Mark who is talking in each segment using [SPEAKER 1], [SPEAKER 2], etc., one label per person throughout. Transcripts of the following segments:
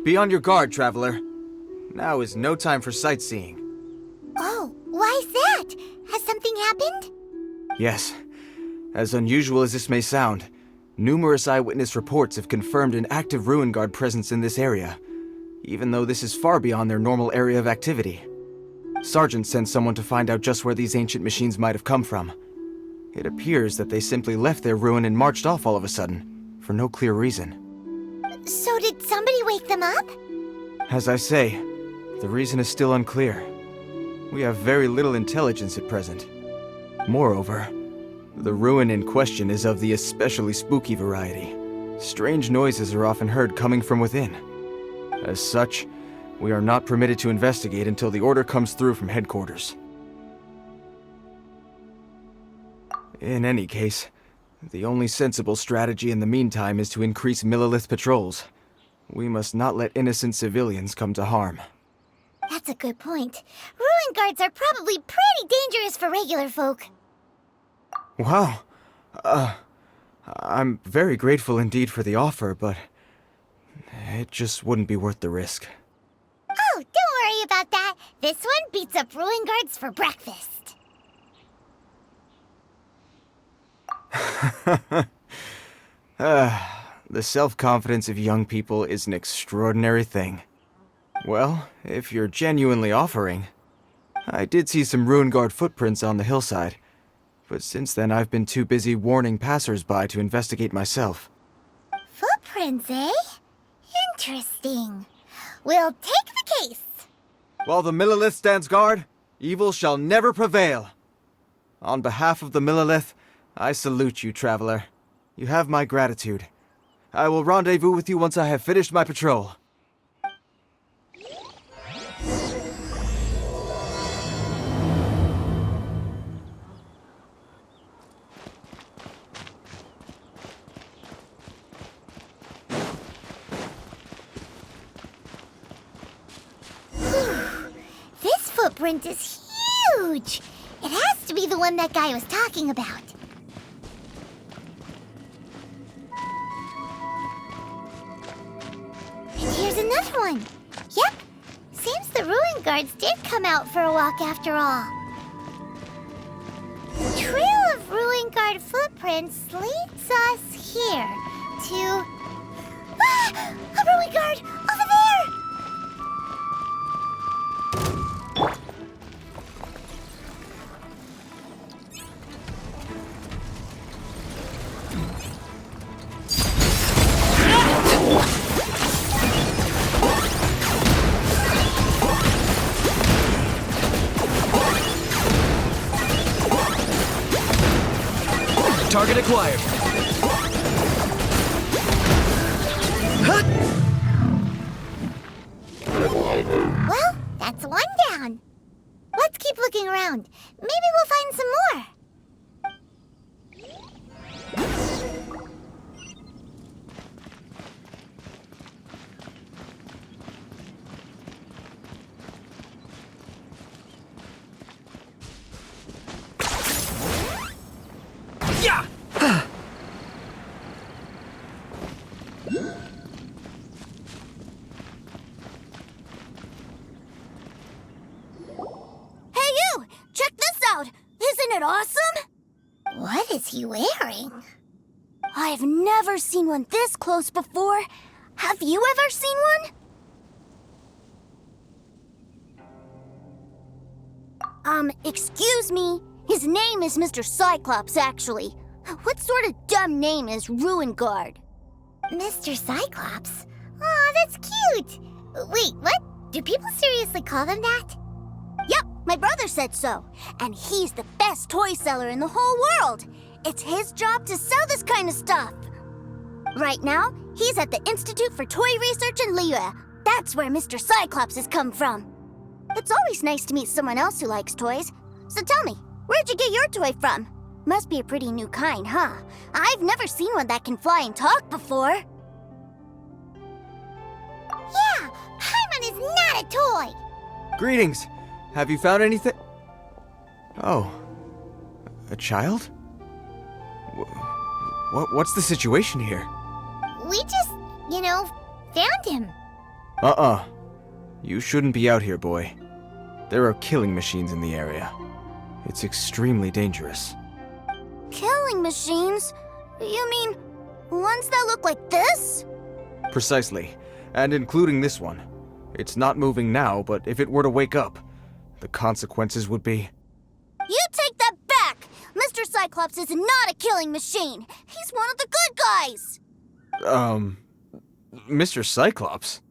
[SPEAKER 1] Be on your guard, traveler. Now is no time for sightseeing.
[SPEAKER 2] Oh, why's that? Has something happened?
[SPEAKER 1] Yes. As unusual as this may sound, numerous eyewitness reports have confirmed an active Ruin Guard presence in this area, even though this is far beyond their normal area of activity. Sergeant sent someone to find out just where these ancient machines might have come from. It appears that they simply left their ruin and marched off all of a sudden, for no clear reason.
[SPEAKER 2] So did somebody wake them up?
[SPEAKER 1] As I say, the reason is still unclear. We have very little intelligence at present. Moreover, the ruin in question is of the especially spooky variety. Strange noises are often heard coming from within. As such, we are not permitted to investigate until the order comes through from headquarters. In any case, the only sensible strategy in the meantime is to increase Millilith patrols. We must not let innocent civilians come to harm.
[SPEAKER 2] That's a good point. Ruin guards are probably pretty dangerous for regular folk.
[SPEAKER 1] Wow. I'm very grateful indeed for the offer, but it just wouldn't be worth the risk.
[SPEAKER 2] Oh, don't worry about that. This one beats up ruin guards for breakfast.
[SPEAKER 1] The self-confidence of young people is an extraordinary thing. Well, if you're genuinely offering, I did see some Ruin Guard footprints on the hillside, but since then I've been too busy warning passers-by to investigate myself.
[SPEAKER 2] Footprints, eh? Interesting. We'll take the case.
[SPEAKER 1] While the Millilith stands guard, evil shall never prevail. On behalf of the Millilith, I salute you, traveler. You have my gratitude. I will rendezvous with you once I have finished my patrol.
[SPEAKER 2] This footprint is huge. It has to be the one that guy was talking about. And here's another one. Yep. Seems the Ruin Guards did come out for a walk after all. The trail of Ruin Guard footprints leads us here to... Ah! A Ruin Guard! Over there!
[SPEAKER 1] Target acquired.
[SPEAKER 2] Well, that's one down. Let's keep looking around. Maybe we'll find some more.
[SPEAKER 1] Yeah!
[SPEAKER 2] Hey you! Check this out! Isn't it awesome? What is he wearing? I've never seen one this close before. Have you ever seen one? Excuse me. His name is Mr. Cyclops, actually. What sort of dumb name is Ruin Guard? Mr. Cyclops? Aw, that's cute. Wait, what? Do people seriously call them that? Yep, my brother said so. And he's the best toy seller in the whole world. It's his job to sell this kind of stuff. Right now, he's at the Institute for Toy Research in Liyue. That's where Mr. Cyclops has come from. It's always nice to meet someone else who likes toys. So tell me, where'd you get your toy from? Must be a pretty new kind, huh? I've never seen one that can fly and talk before. Yeah, Paimon is not a toy!
[SPEAKER 1] Greetings. Have you found anything? Oh. A child? What's the situation here?
[SPEAKER 2] We just, found him.
[SPEAKER 1] You shouldn't be out here, boy. There are killing machines in the area. It's extremely dangerous.
[SPEAKER 2] Killing machines? You mean ones that look like this?
[SPEAKER 1] Precisely, and including this one. It's not moving now, but if it were to wake up, the consequences would be...
[SPEAKER 2] You take that back! Mr. Cyclops is not a killing machine! He's one of the good guys!
[SPEAKER 1] Mr. Cyclops?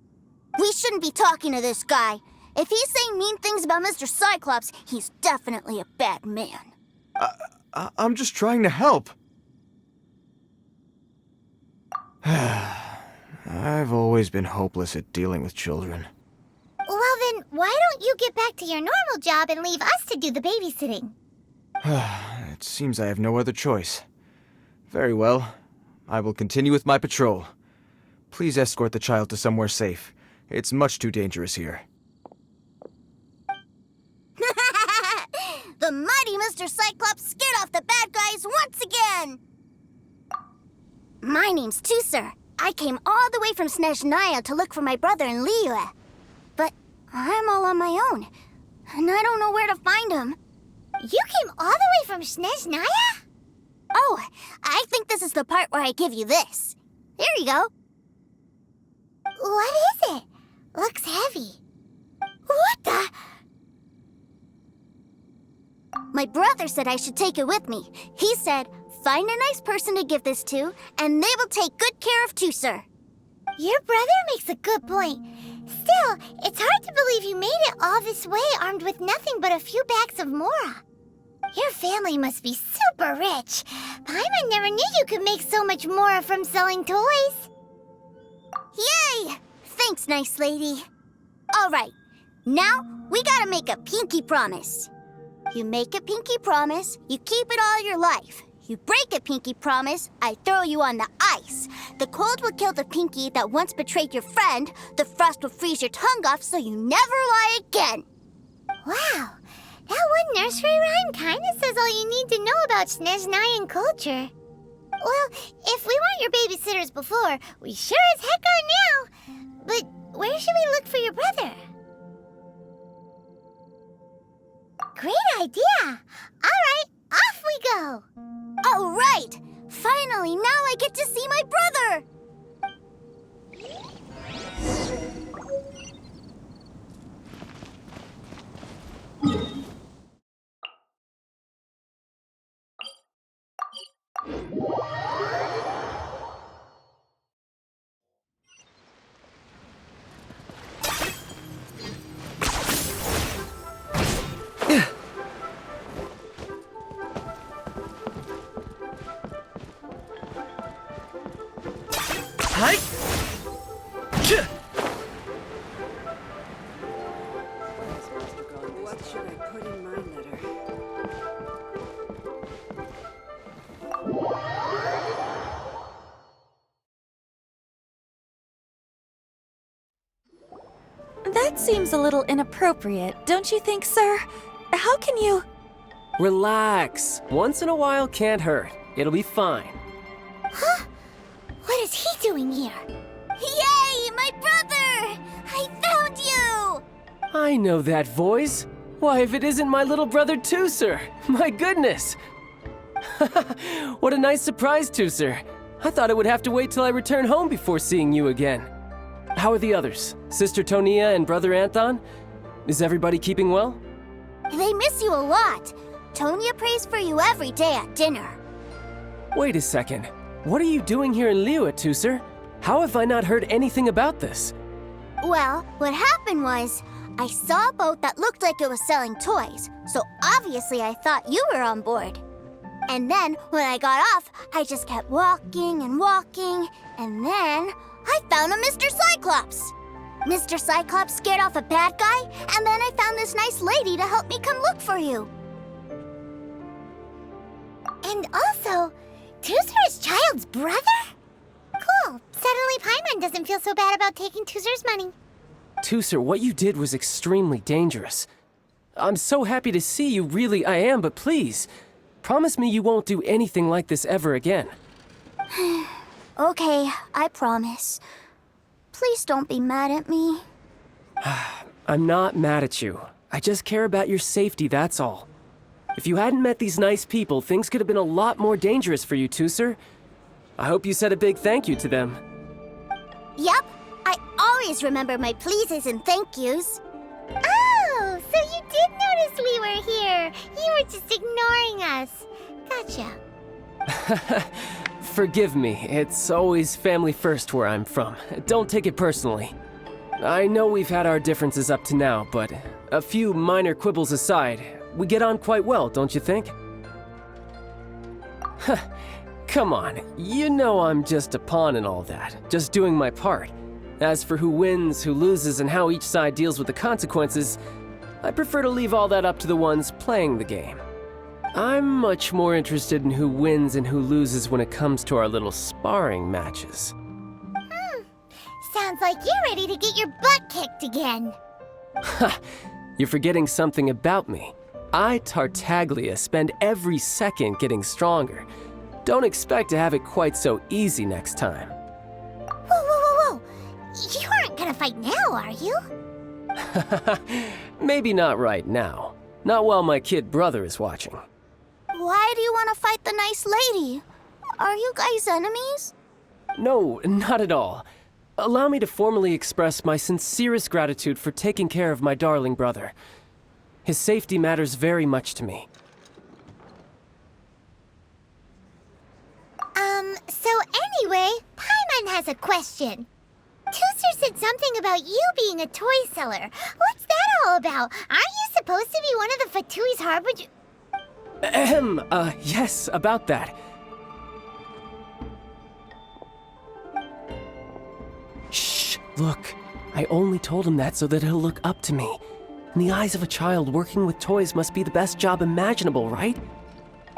[SPEAKER 2] We shouldn't be talking to this guy. If he's saying mean things about Mr. Cyclops, he's definitely a bad man.
[SPEAKER 1] I'm just trying to help. I've always been hopeless at dealing with children.
[SPEAKER 2] Well then, why don't you get back to your normal job and leave us to do the babysitting?
[SPEAKER 1] It seems I have no other choice. Very well. I will continue with my patrol. Please escort the child to somewhere safe. It's much too dangerous here.
[SPEAKER 2] The mighty Mr. Cyclops scared off the bad guys once again! My name's Tusser. I came all the way from Snezhnaya to look for my brother in Liyue. But I'm all on my own, and I don't know where to find him. You came all the way from Snezhnaya? Oh, I think this is the part where I give you this. Here you go. What is it? Looks heavy. What the? My brother said I should take it with me. He said, find a nice person to give this to, and they will take good care of Tusser. Your brother makes a good point. Still, it's hard to believe you made it all this way armed with nothing but a few bags of Mora. Your family must be super rich. Paimon never knew you could make so much Mora from selling toys. Yay! Thanks, nice lady. All right, now we gotta make a pinky promise. You make a pinky promise, you keep it all your life. You break a pinky promise, I throw you on the ice. The cold will kill the pinky that once betrayed your friend. The frost will freeze your tongue off so you never lie again. Wow, that one nursery rhyme kinda says all you need to know about Snezhnayan culture. Well, if we weren't your babysitters before, we sure as heck are now. But where should we look for your brother? Great idea! All right, off we go! All right! Finally, now I get to see my brother!
[SPEAKER 1] Hi!
[SPEAKER 3] What should I put in my letter?
[SPEAKER 4] That seems a little inappropriate, don't you think, sir? How can you...
[SPEAKER 3] Relax. Once in a while can't hurt. It'll be fine.
[SPEAKER 2] Huh? What is he doing here? Yay, my brother! I found you!
[SPEAKER 3] I know that voice. Why, if it isn't my little brother Tusser! My goodness! What a nice surprise, Tusser. I thought I would have to wait till I return home before seeing you again. How are the others? Sister Tonia and Brother Anthon? Is everybody keeping well?
[SPEAKER 2] They miss you a lot. Tonia prays for you every day at dinner.
[SPEAKER 3] Wait a second. What are you doing here in Liyue, Tusser? How have I not heard anything about this?
[SPEAKER 2] Well, what happened was, I saw a boat that looked like it was selling toys, so obviously I thought you were on board. And then, when I got off, I just kept walking and walking, and then I found a Mr. Cyclops. Mr. Cyclops scared off a bad guy, and then I found this nice lady to help me come look for you. And also, Tusser is Childe's brother? Cool. Suddenly Paimon doesn't feel so bad about taking Tusser's money.
[SPEAKER 3] Tusser, what you did was extremely dangerous. I'm so happy to see you, really I am, but please, promise me you won't do anything like this ever again.
[SPEAKER 2] Okay, I promise. Please don't be mad at me.
[SPEAKER 3] I'm not mad at you. I just care about your safety, that's all. If you hadn't met these nice people, things could have been a lot more dangerous for you two, sir. I hope you said a big thank you to them.
[SPEAKER 2] Yep, I always remember my pleases and thank yous. Oh, so you did notice we were here. You were just ignoring us. Gotcha.
[SPEAKER 3] Forgive me, it's always family first where I'm from. Don't take it personally. I know we've had our differences up to now, but a few minor quibbles aside, we get on quite well, don't you think? Come on, you know I'm just a pawn and all that, just doing my part. As for who wins, who loses, and how each side deals with the consequences, I prefer to leave all that up to the ones playing the game. I'm much more interested in who wins and who loses when it comes to our little sparring matches.
[SPEAKER 2] Sounds like you're ready to get your butt kicked again.
[SPEAKER 3] Ha! You're forgetting something about me. I, Tartaglia, spend every second getting stronger. Don't expect to have it quite so easy next time.
[SPEAKER 2] Whoa. You aren't gonna fight now, are you?
[SPEAKER 3] Maybe not right now. Not while my kid brother is watching.
[SPEAKER 2] Why do you want to fight the nice lady? Are you guys enemies?
[SPEAKER 3] No, not at all. Allow me to formally express my sincerest gratitude for taking care of my darling brother. His safety matters very much to me.
[SPEAKER 2] So anyway, Paimon has a question. Tooser said something about you being a toy seller. What's that all about? Aren't you supposed to be one of the Fatui's harbinger?
[SPEAKER 3] Yes, about that. Shh, look. I only told him that so that he'll look up to me. In the eyes of a child, working with toys must be the best job imaginable, right?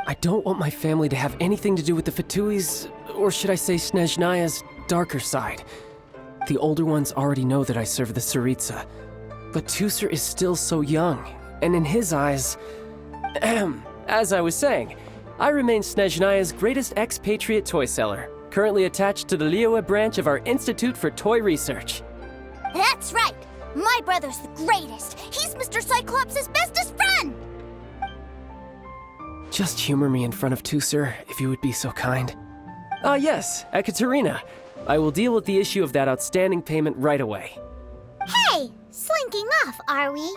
[SPEAKER 3] I don't want my family to have anything to do with the Fatui's, or should I say Snezhnaya's, darker side. The older ones already know that I serve the Tsaritsa. But Tooser is still so young, and in his eyes... As I was saying, I remain Snezhnaya's greatest expatriate toy seller, currently attached to the Liyue branch of our Institute for Toy Research.
[SPEAKER 2] That's right! My brother's the greatest! He's Mr. Cyclops' bestest friend!
[SPEAKER 3] Just humor me in front of Tooser, if you would be so kind. Ah yes, Ekaterina. I will deal with the issue of that outstanding payment right away.
[SPEAKER 2] Hey! Slinking off, are we?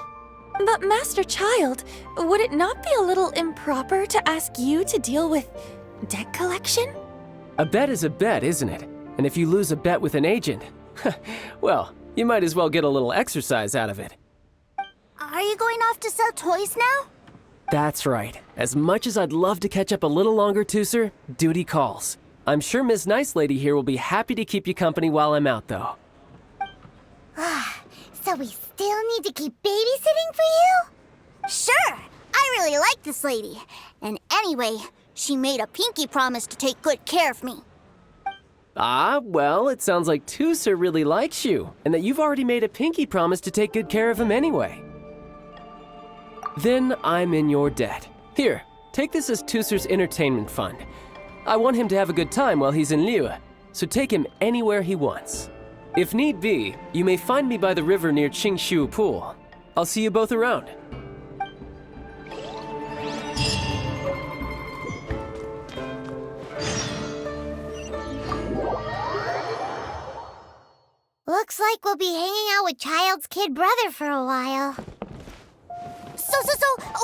[SPEAKER 4] But Master Childe, would it not be a little improper to ask you to deal with debt collection?
[SPEAKER 3] A bet is a bet, isn't it? And if you lose a bet with an agent, well, you might as well get a little exercise out of it.
[SPEAKER 2] Are you going off to sell toys now?
[SPEAKER 3] That's right. As much as I'd love to catch up a little longer, Tooser, duty calls. I'm sure Miss Nice Lady here will be happy to keep you company while I'm out, though.
[SPEAKER 2] So we still need to keep babysitting for you? Sure! I really like this lady. And anyway, she made a pinky promise to take good care of me.
[SPEAKER 3] Ah, well, it sounds like Tooser really likes you, and that you've already made a pinky promise to take good care of him anyway. Then I'm in your debt. Here, take this as Tooser's entertainment fund. I want him to have a good time while he's in Liyue, so take him anywhere he wants. If need be, you may find me by the river near Qingshu Pool. I'll see you both around.
[SPEAKER 2] Looks like we'll be hanging out with Childe's kid brother for a while. So,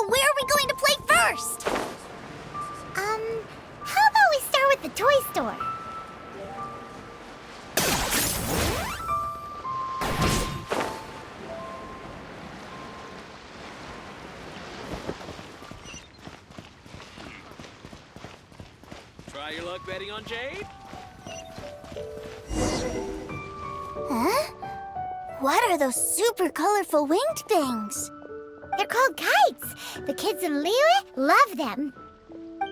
[SPEAKER 2] where are we going to play first? How about we start with the toy store?
[SPEAKER 5] Try your luck betting on Jade?
[SPEAKER 2] Huh? What are those super colorful winged things? They're called kites. The kids in Liyue love them.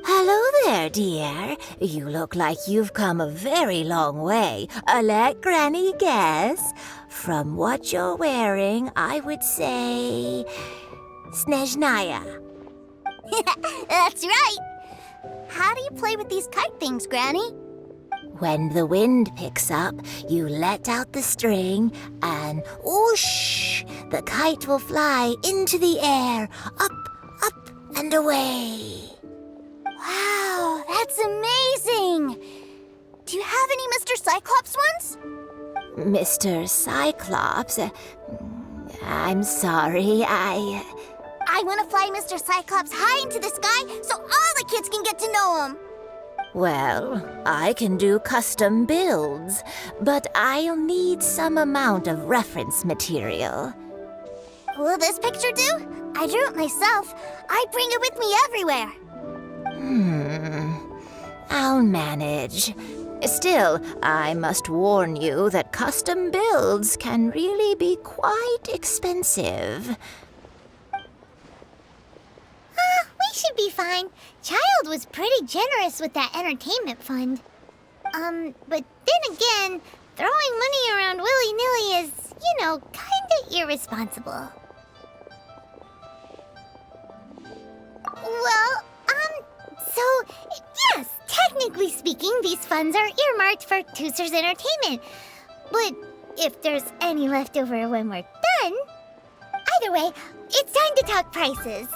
[SPEAKER 6] Hello there, dear. You look like you've come a very long way. Let Granny guess. From what you're wearing, I would say... Snezhnaya.
[SPEAKER 2] That's right. How do you play with these kite things, Granny?
[SPEAKER 6] When the wind picks up, you let out the string, and whoosh, the kite will fly into the air, up, up, and away.
[SPEAKER 2] Wow, that's amazing! Do you have any Mr. Cyclops ones?
[SPEAKER 6] Mr. Cyclops, I'm sorry,
[SPEAKER 2] I want to fly Mr. Cyclops high into the sky so all the kids can get to know him.
[SPEAKER 6] Well, I can do custom builds, but I'll need some amount of reference material.
[SPEAKER 2] Will this picture do? I drew it myself. I bring it with me everywhere.
[SPEAKER 6] I'll manage. Still, I must warn you that custom builds can really be quite expensive.
[SPEAKER 2] We should be fine. Childe was pretty generous with that entertainment fund. But then again, throwing money around willy-nilly is, kinda irresponsible. Well, so, yes, technically speaking, these funds are earmarked for Tooser's entertainment. But if there's any left over when we're done, either way, it's time to talk prices.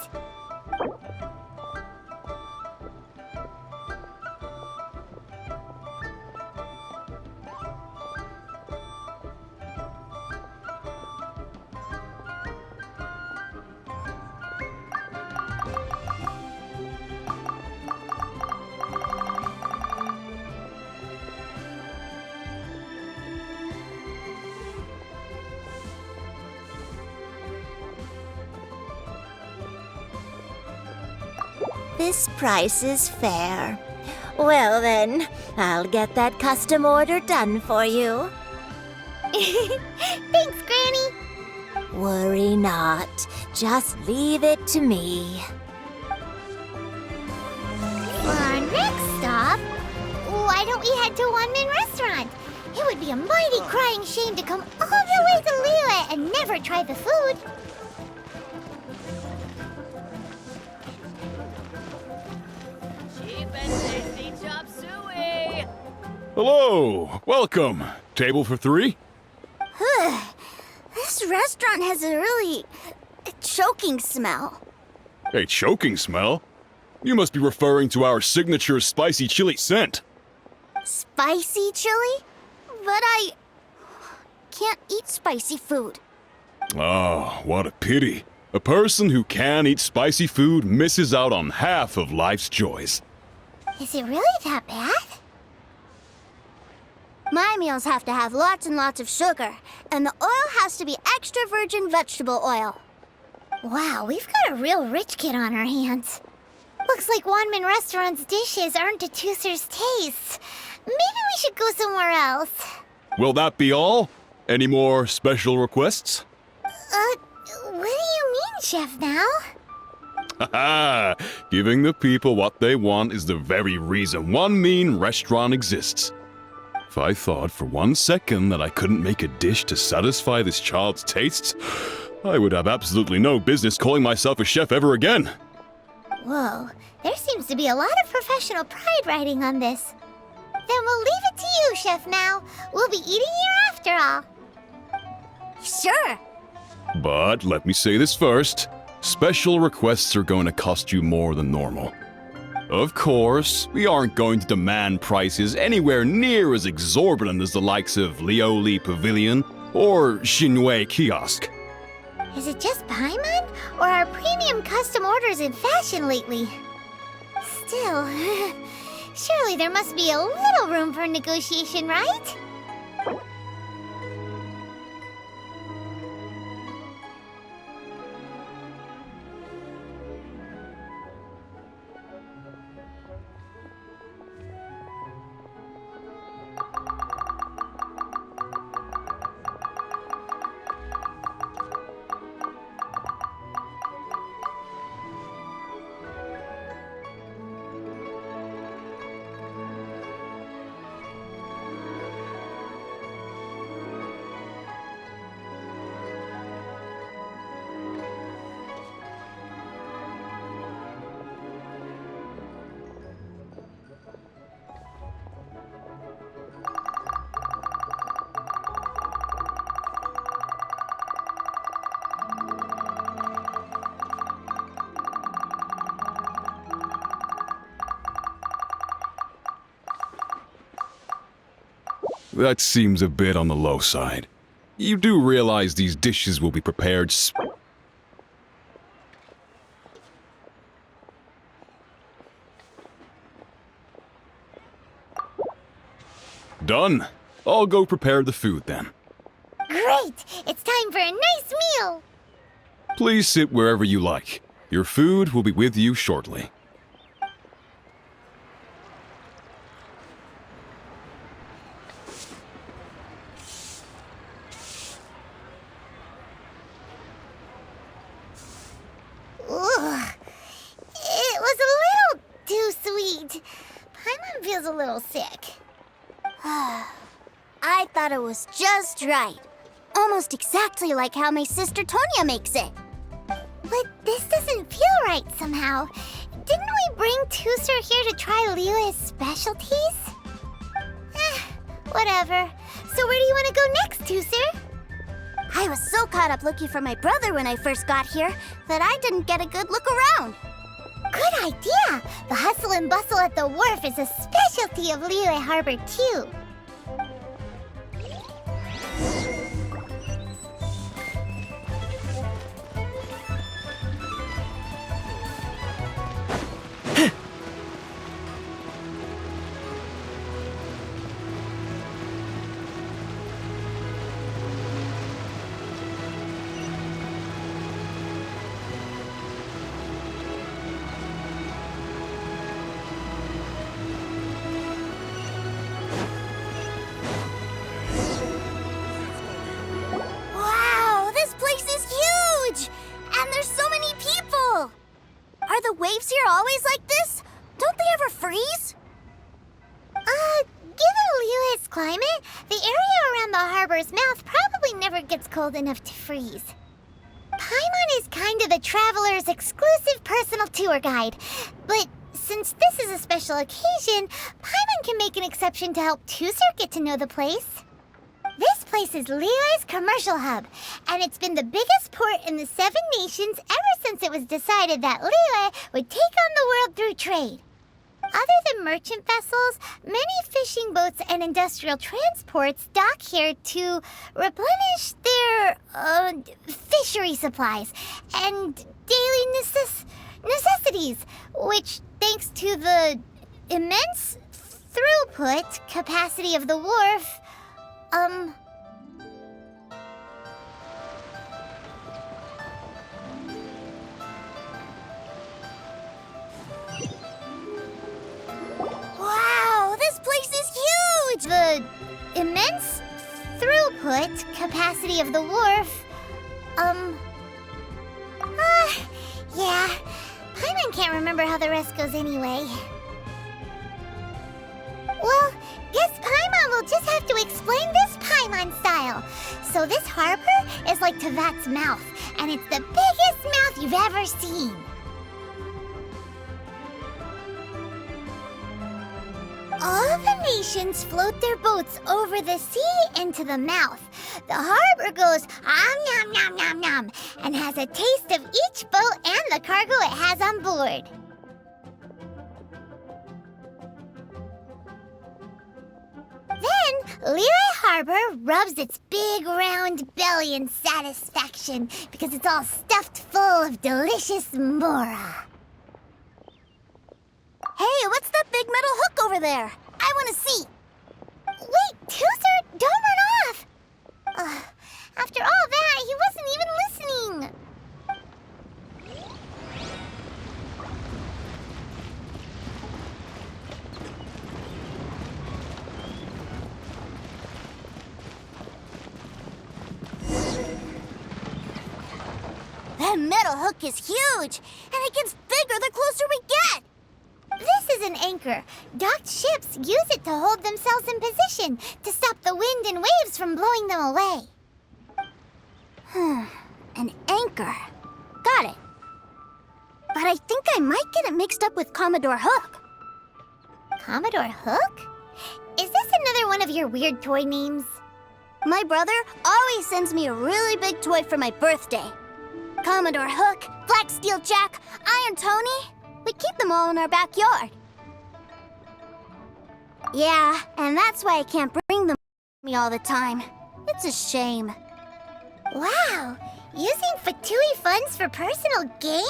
[SPEAKER 6] This price is fair. Well then, I'll get that custom order done for you.
[SPEAKER 2] Thanks, Granny.
[SPEAKER 6] Worry not. Just leave it to me.
[SPEAKER 2] For our next stop, why don't we head to One Man Restaurant? It would be a mighty crying shame to come all the way to Liyue and never try the food.
[SPEAKER 5] Cheap and tasty chop suey.
[SPEAKER 7] Hello, welcome. Table for three?
[SPEAKER 2] This restaurant has a really choking smell.
[SPEAKER 7] A choking smell? You must be referring to our signature spicy chili scent.
[SPEAKER 2] Spicy chili? But I can't eat spicy food.
[SPEAKER 7] Oh, what a pity. A person who can eat spicy food misses out on half of life's joys.
[SPEAKER 2] Is it really that bad? My meals have to have lots and lots of sugar, and the oil has to be extra virgin vegetable oil. Wow, we've got a real rich kid on our hands. Looks like Wanman Restaurant's dishes aren't to Tooser's taste. Maybe we should go somewhere else.
[SPEAKER 7] Will that be all? Any more special requests?
[SPEAKER 2] What do you mean, Chef Now?
[SPEAKER 7] Haha! Giving the people what they want is the very reason One Mean Restaurant exists. If I thought for 1 second that I couldn't make a dish to satisfy this child's tastes, I would have absolutely no business calling myself a chef ever again.
[SPEAKER 2] Whoa, there seems to be a lot of professional pride riding on this. Then we'll leave it to you, Chef Now. We'll be eating here after all. Sure.
[SPEAKER 7] But let me say this first. Special requests are going to cost you more than normal. Of course, we aren't going to demand prices anywhere near as exorbitant as the likes of Lioli Pavilion or Shinwei Kiosk.
[SPEAKER 2] Is it just Paimon, or are premium custom orders in fashion lately? Still, surely there must be a little room for negotiation, right?
[SPEAKER 7] That seems a bit on the low side. You do realize these dishes will be prepared Done. I'll go prepare the food then.
[SPEAKER 2] Great! It's time for a nice meal!
[SPEAKER 7] Please sit wherever you like. Your food will be with you shortly.
[SPEAKER 2] Ugh. It was a little too sweet. Paimon feels a little sick. I thought it was just right. Almost exactly like how my sister Tonya makes it. But this doesn't feel right somehow. Didn't we bring Tusser here to try Liyue's specialties? Whatever. So where do you want to go next, Tusser? I was so caught up looking for my brother when I first got here that I didn't get a good look around. Good idea! The hustle and bustle at the wharf is a specialty of Liyue Harbor, too. Wow, this place is huge! And there's so many people! Are the waves here always like this? Don't they ever freeze? Given Liyue's climate, the area around the harbor's mouth probably never gets cold enough to freeze. Paimon is kind of the traveler's exclusive personal tour guide, but since this is a special occasion, Paimon can make an exception to help Tusser get to know the place. This place is Liyue's commercial hub, and it's been the biggest port in the Seven Nations ever since it was decided that Liyue would take on the world through trade. Other than merchant vessels, many fishing boats and industrial transports dock here to replenish their fishery supplies and daily necessities, which, thanks to the immense throughput capacity of the wharf, Wow, this place is huge! The immense throughput capacity of the wharf, yeah. Paimon can't remember how the rest goes anyway. Well, guess Paimon will just have to explain this Paimon style. So this harbor is like Tevat's mouth, and it's the biggest mouth you've ever seen. All the nations float their boats over the sea into the mouth. The harbor goes nom nom nom nom and has a taste of each boat and the cargo it has on board. Then, Liyue Harbor rubs its big round belly in satisfaction because it's all stuffed full of delicious mora. Hey, what's that big metal hook over there? I want to see. Wait, Tusser, don't run off! After all that, he wasn't even listening. That metal hook is huge, and it gets bigger the closer we get. This is an anchor. Docked ships use it to hold themselves in position to stop the wind and waves from blowing them away. An anchor. Got it. But I think I might get it mixed up with Commodore Hook. Commodore Hook? Is this another one of your weird toy names? My brother always sends me a really big toy for my birthday. Commodore Hook, Black Steel Jack, Iron Tony. We keep them all in our backyard. Yeah, and that's why I can't bring them me all the time. It's a shame.
[SPEAKER 8] Wow, using Fatui funds for personal gain?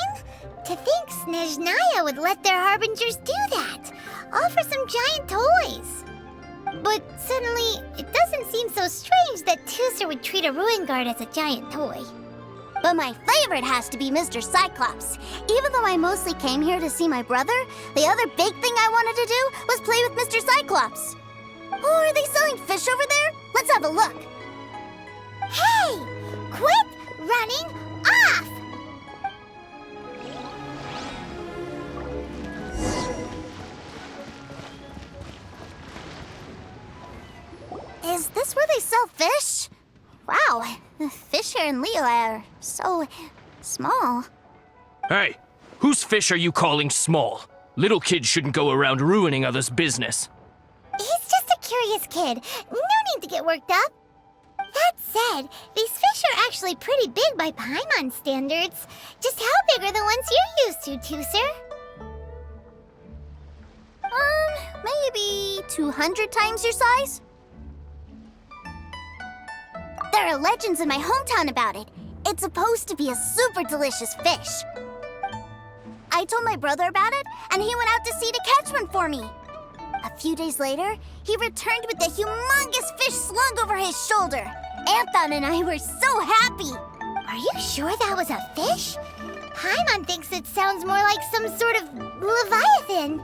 [SPEAKER 8] To think Snezhnaya would let their harbingers do that, all for some giant toys. But suddenly, it doesn't seem so strange that Tusser would treat a ruin guard as a giant toy.
[SPEAKER 2] But my favorite has to be Mr. Cyclops. Even though I mostly came here to see my brother, the other big thing I wanted to do was play with Mr. Cyclops. Oh, are they selling fish over there? Let's have a look.
[SPEAKER 8] Hey! Quit running off!
[SPEAKER 2] Is this where they sell fish? Wow, the fish here in Leo are so small.
[SPEAKER 9] Hey, whose fish are you calling small? Little kids shouldn't go around ruining others' business.
[SPEAKER 8] He's just a curious kid. No need to get worked up. That said, these fish are actually pretty big by Paimon standards. Just how big are the ones you're used to, Tusser?
[SPEAKER 2] Maybe 200 times your size? There are legends in my hometown about it. It's supposed to be a super delicious fish. I told my brother about it, and he went out to sea to catch one for me. A few days later, he returned with a humongous fish slung over his shoulder. Anthon and I were so happy.
[SPEAKER 8] Are you sure that was a fish? Paimon thinks it sounds more like some sort of leviathan.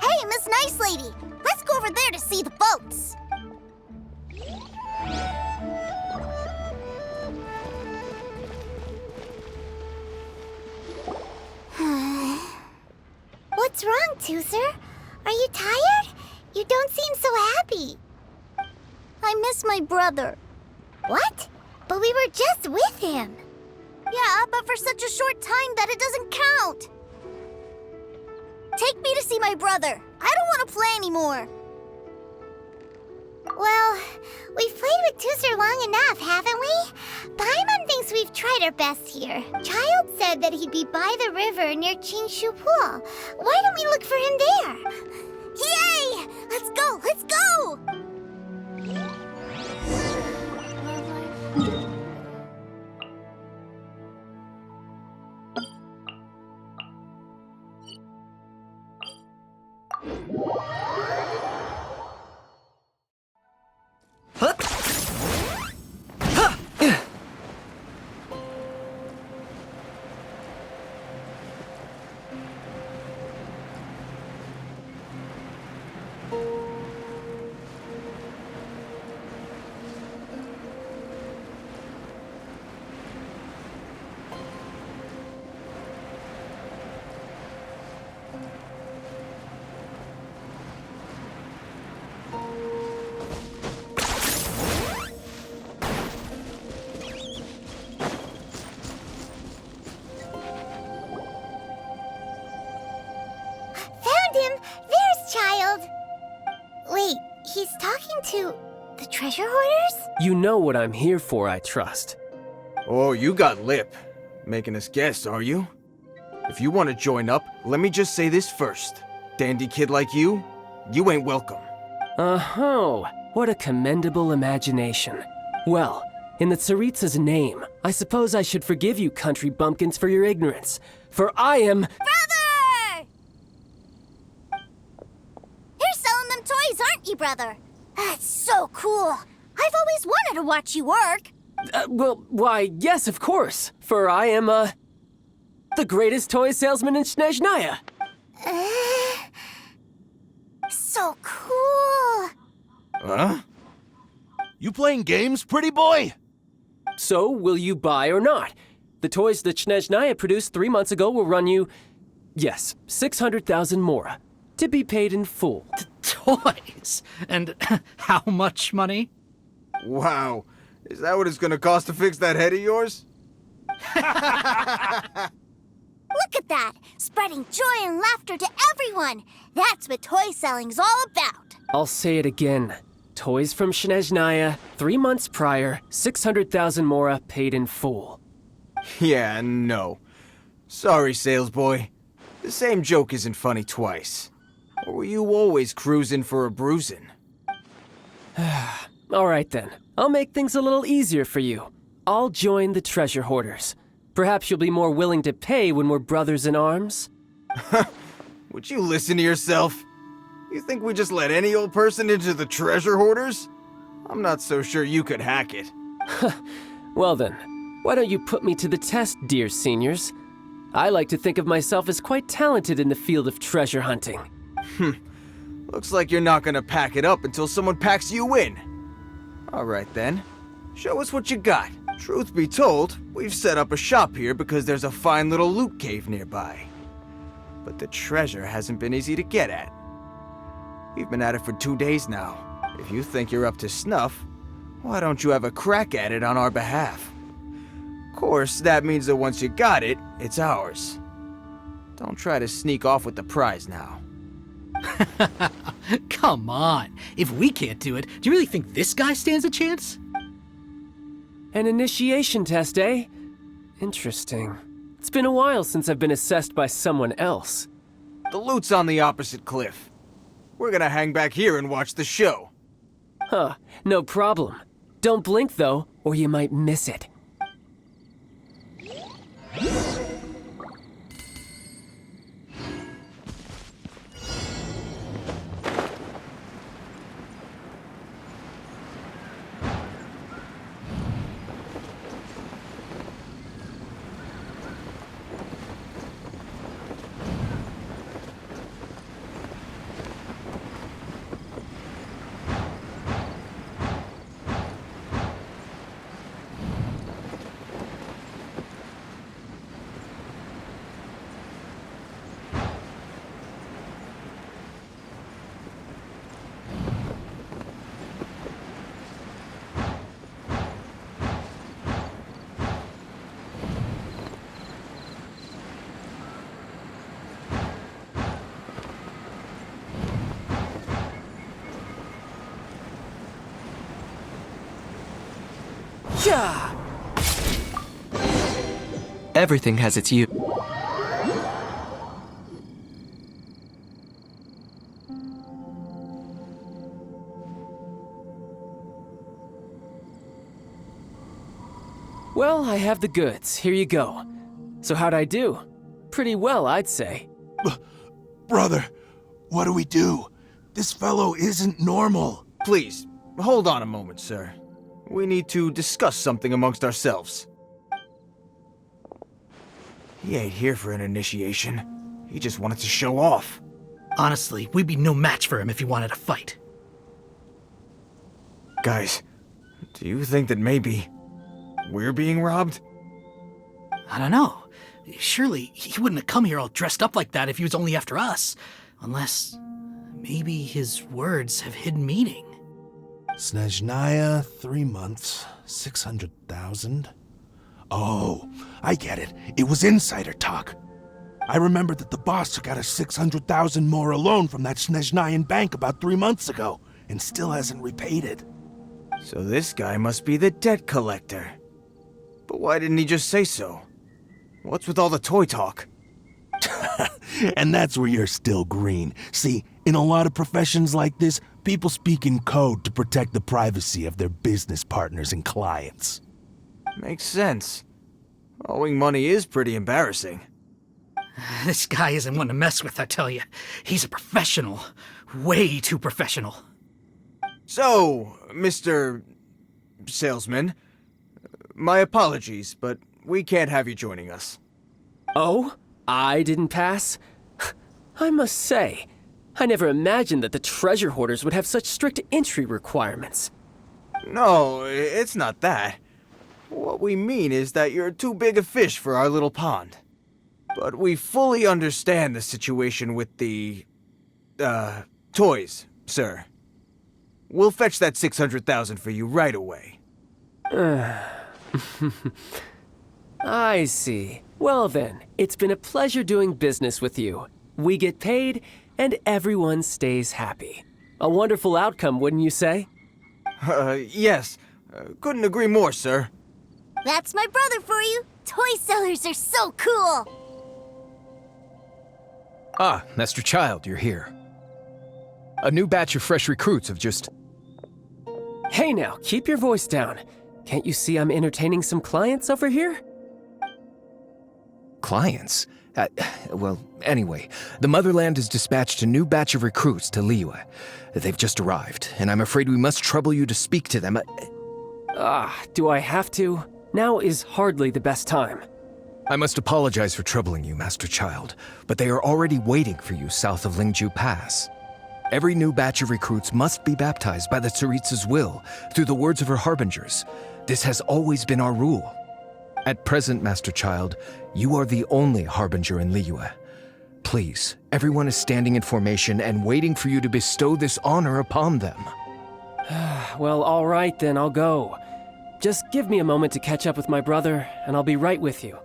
[SPEAKER 2] Hey, Miss Nice Lady, let's go over there to see the boats.
[SPEAKER 8] What's wrong, Tusser? Are you tired? You don't seem so happy.
[SPEAKER 2] I miss my brother.
[SPEAKER 8] What? But we were just with him.
[SPEAKER 2] Yeah, but for such a short time that it doesn't count. Take me to see my brother. I don't want to play anymore.
[SPEAKER 8] Well, we've played with Tusser long enough, haven't we? Paimon thinks we've tried our best here. Childe said that he'd be by the river near Qingshu Pool. Why don't we look for him there?
[SPEAKER 2] Yay! Let's go! Let's go!
[SPEAKER 8] He's talking to the treasure hoarders?
[SPEAKER 3] You know what I'm here for, I trust.
[SPEAKER 1] Oh, you got lip. Making us guess, are you? If you want to join up, let me just say this first. Dandy kid like you ain't welcome.
[SPEAKER 3] Oh, what a commendable imagination. Well, in the Tsaritsa's name, I suppose I should forgive you country bumpkins for your ignorance. For I am—
[SPEAKER 2] Brother! You're selling them toys, aren't you, brother? That's so cool. I've always wanted to watch you work.
[SPEAKER 3] Why, yes, of course. For I am, the greatest toy salesman in Snezhnaya.
[SPEAKER 2] So cool.
[SPEAKER 10] Huh? You playing games, pretty boy?
[SPEAKER 3] So, will you buy or not? The toys that Snezhnaya produced 3 months ago will run you, yes, 600,000 mora, to be paid in full.
[SPEAKER 11] Toys? And how much money?
[SPEAKER 1] Wow. Is that what it's gonna cost to fix that head of yours?
[SPEAKER 2] Look at that! Spreading joy and laughter to everyone! That's what toy selling's all about!
[SPEAKER 3] I'll say it again. Toys from Snezhnaya, 3 months prior, 600,000 mora paid in full.
[SPEAKER 1] Yeah, no. Sorry, sales boy. The same joke isn't funny twice. Or were you always cruising for a bruising?
[SPEAKER 3] All right then. I'll make things a little easier for you. I'll join the treasure hoarders. Perhaps you'll be more willing to pay when we're brothers in arms?
[SPEAKER 1] Would you listen to yourself? You think we just let any old person into the treasure hoarders? I'm not so sure you could hack it.
[SPEAKER 3] Well then, why don't you put me to the test, dear seniors? I like to think of myself as quite talented in the field of treasure hunting.
[SPEAKER 1] Looks like you're not gonna pack it up until someone packs you in. All right then, show us what you got. Truth be told, we've set up a shop here because there's a fine little loot cave nearby. But the treasure hasn't been easy to get at. We've been at it for 2 days now. If you think you're up to snuff, why don't you have a crack at it on our behalf? Of course, that means that once you got it, it's ours. Don't try to sneak off with the prize now.
[SPEAKER 11] Come on. If we can't do it, do you really think this guy stands a chance?
[SPEAKER 3] An initiation test, eh? Interesting. It's been a while since I've been assessed by someone else.
[SPEAKER 1] The loot's on the opposite cliff. We're gonna hang back here and watch the show.
[SPEAKER 3] Huh, no problem. Don't blink though, or you might miss it. Yeah!
[SPEAKER 12] Everything has its use.
[SPEAKER 3] Well, I have the goods. Here you go. So how'd I do? Pretty well, I'd say.
[SPEAKER 10] Brother, what do we do? This fellow isn't normal.
[SPEAKER 1] Please, hold on a moment, sir. We need to discuss something amongst ourselves. He ain't here for an initiation. He just wanted to show off.
[SPEAKER 11] Honestly, we'd be no match for him if he wanted to fight.
[SPEAKER 1] Guys, do you think that maybe we're being robbed?
[SPEAKER 11] I don't know. Surely he wouldn't have come here all dressed up like that if he was only after us. Unless maybe his words have hidden meaning.
[SPEAKER 10] Snezhnaya, 3 months, 600,000. Oh, I get it. It was insider talk. I remember that the boss took out a 600,000 more a loan from that Snezhnayan bank about 3 months ago, and still hasn't repaid it.
[SPEAKER 1] So this guy must be the debt collector. But why didn't he just say so? What's with all the toy talk?
[SPEAKER 10] And that's where you're still green. See, in a lot of professions like this, people speak in code to protect the privacy of their business partners and clients.
[SPEAKER 1] Makes sense. Owing money is pretty embarrassing.
[SPEAKER 11] This guy isn't one to mess with, I tell you. He's a professional. Way too professional.
[SPEAKER 1] So, Mr. Salesman, my apologies, but we can't have you joining us.
[SPEAKER 3] Oh? I didn't pass? I must say, I never imagined that the treasure hoarders would have such strict entry requirements.
[SPEAKER 1] No, it's not that. What we mean is that you're too big a fish for our little pond. But we fully understand the situation with the, toys, sir. We'll fetch that 600,000 for you right away.
[SPEAKER 3] I see. Well then, it's been a pleasure doing business with you. We get paid, and everyone stays happy. A wonderful outcome, wouldn't you say?
[SPEAKER 1] Yes. Couldn't agree more, sir.
[SPEAKER 2] That's my brother for you. Toy sellers are so cool.
[SPEAKER 12] Ah, Master Childe, you're here. A new batch of fresh recruits have just...
[SPEAKER 3] Hey now, keep your voice down. Can't you see I'm entertaining some clients over here?
[SPEAKER 13] Clients? Well, anyway, the Motherland has dispatched a new batch of recruits to Liyue. They've just arrived, and I'm afraid we must trouble you to speak to them.
[SPEAKER 3] Do I have to? Now is hardly the best time.
[SPEAKER 13] I must apologize for troubling you, Master Childe, but they are already waiting for you south of Lingju Pass. Every new batch of recruits must be baptized by the Tsaritsa's will, through the words of her harbingers. This has always been our rule. At present, Master Childe, you are the only harbinger in Liyue. Please, everyone is standing in formation and waiting for you to bestow this honor upon them.
[SPEAKER 3] Well, all right then, I'll go. Just give me a moment to catch up with my brother, and I'll be right with you.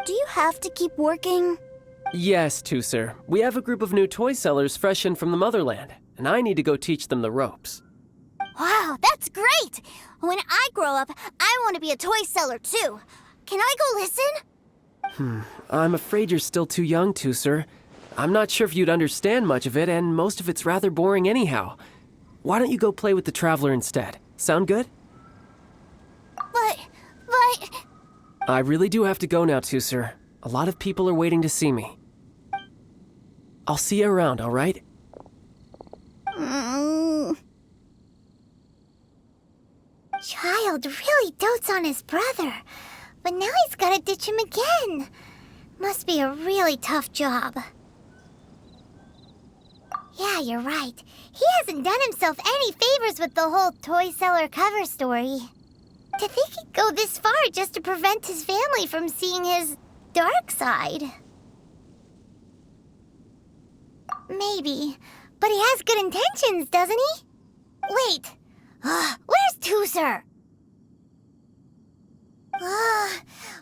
[SPEAKER 2] Do you have to keep working?
[SPEAKER 3] Yes, Tusser. We have a group of new toy sellers fresh in from the Motherland, and I need to go teach them the ropes.
[SPEAKER 2] Wow, that's great! When I grow up, I want to be a toy seller too. Can I go listen?
[SPEAKER 3] I'm afraid you're still too young, Tusser. I'm not sure if you'd understand much of it, and most of it's rather boring anyhow. Why don't you go play with the Traveler instead? Sound good?
[SPEAKER 2] But...
[SPEAKER 3] I really do have to go now, Tusser. A lot of people are waiting to see me. I'll see you around, all right?
[SPEAKER 8] Childe really dotes on his brother, but now he's gotta ditch him again. Must be a really tough job. Yeah, you're right. He hasn't done himself any favors with the whole toy seller cover story. To think he'd go this far just to prevent his family from seeing his dark side. Maybe, but he has good intentions, doesn't he? Wait, where's Tusser?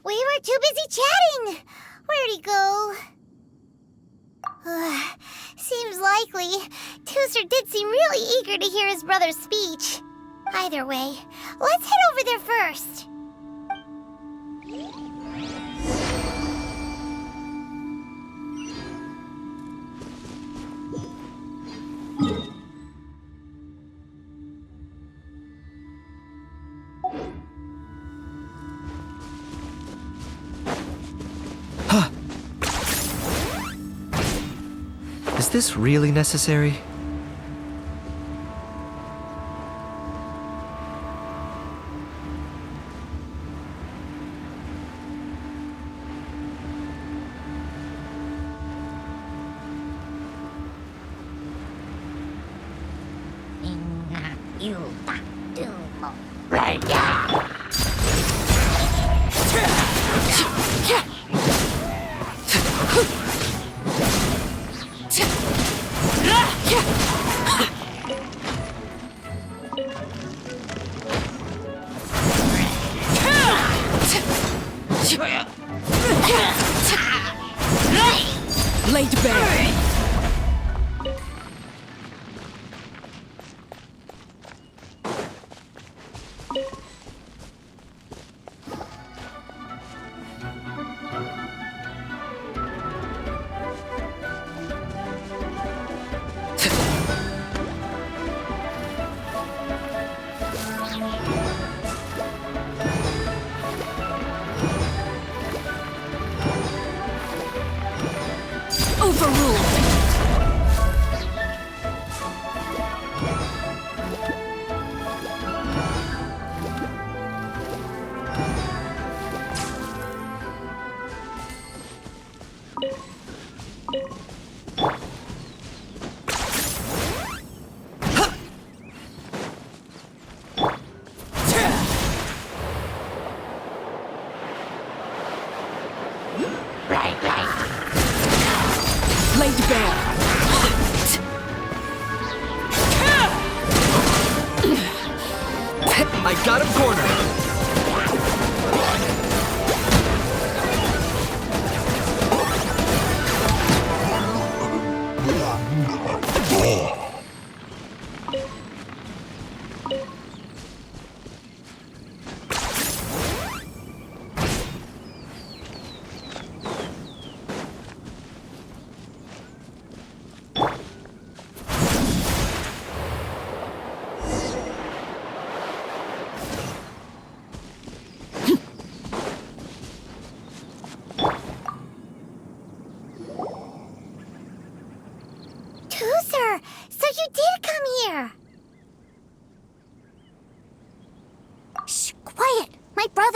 [SPEAKER 8] We were too busy chatting. Where'd he go? Seems likely. Tusser did seem really eager to hear his brother's speech. Either way, let's head over there first.
[SPEAKER 12] Is this really necessary?
[SPEAKER 3] Laid bare.
[SPEAKER 12] I got him cornered.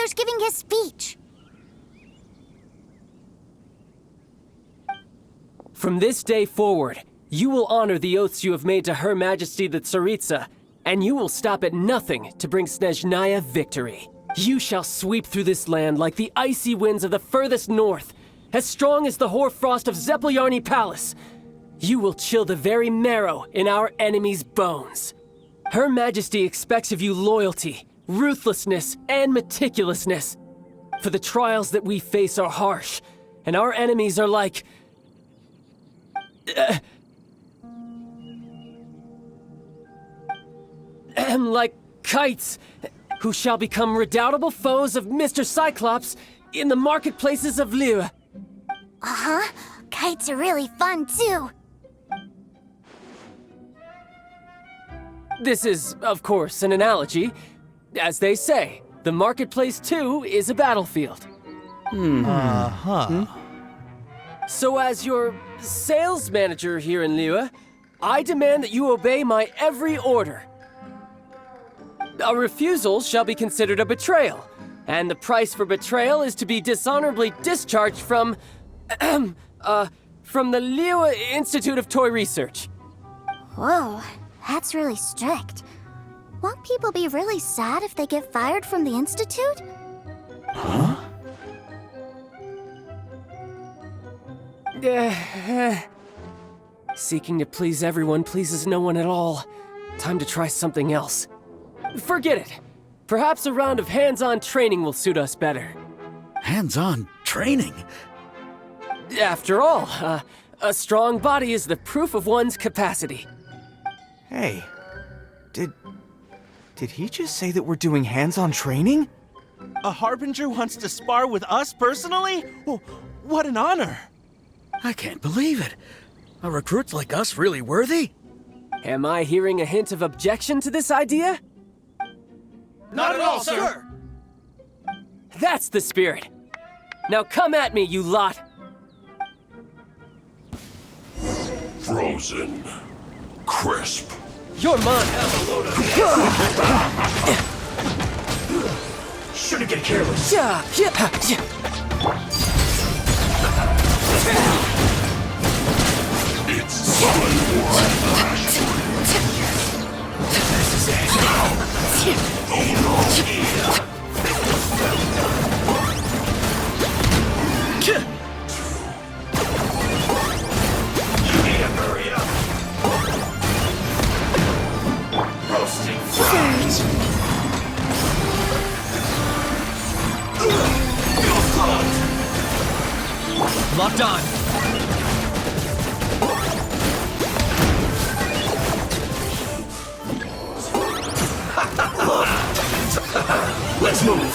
[SPEAKER 2] father's giving his speech.
[SPEAKER 3] From this day forward, you will honor the oaths you have made to Her Majesty the Tsaritsa, and you will stop at nothing to bring Snezhnaya victory. You shall sweep through this land like the icy winds of the furthest north, as strong as the hoarfrost of Zepelyarny Palace. You will chill the very marrow in our enemies' bones. Her Majesty expects of you loyalty, ruthlessness, and meticulousness. For the trials that we face are harsh, and our enemies are like... like kites, who shall become redoubtable foes of Mr. Cyclops in the marketplaces of Liyue.
[SPEAKER 2] Uh-huh. Kites are really fun, too.
[SPEAKER 3] This is, of course, an analogy. As they say, the marketplace, too, is a battlefield. So as your sales manager here in Liyue, I demand that you obey my every order. A refusal shall be considered a betrayal, and the price for betrayal is to be dishonorably discharged from the Liyue Institute of Toy Research.
[SPEAKER 2] Whoa, that's really strict. Won't people be really sad if they get fired from the Institute?
[SPEAKER 10] Huh?
[SPEAKER 3] Seeking to please everyone pleases no one at all. Time to try something else. Forget it. Perhaps a round of hands-on training will suit us better.
[SPEAKER 11] Hands-on training?
[SPEAKER 3] After all, a strong body is the proof of one's capacity.
[SPEAKER 1] Hey, did he just say that we're doing hands-on training?
[SPEAKER 12] A Harbinger wants to spar with us personally? Oh, what an honor!
[SPEAKER 11] I can't believe it. Are recruits like us really worthy?
[SPEAKER 3] Am I hearing a hint of objection to this idea?
[SPEAKER 12] Not at all, sir!
[SPEAKER 3] That's the spirit. Now come at me, you lot!
[SPEAKER 14] Frozen. Crisp.
[SPEAKER 3] You're mine!
[SPEAKER 14] Shouldn't get careless. It's solid war.
[SPEAKER 3] This is it.
[SPEAKER 14] You need to hurry up. Roasting fries.
[SPEAKER 12] Locked on.
[SPEAKER 14] Let's move.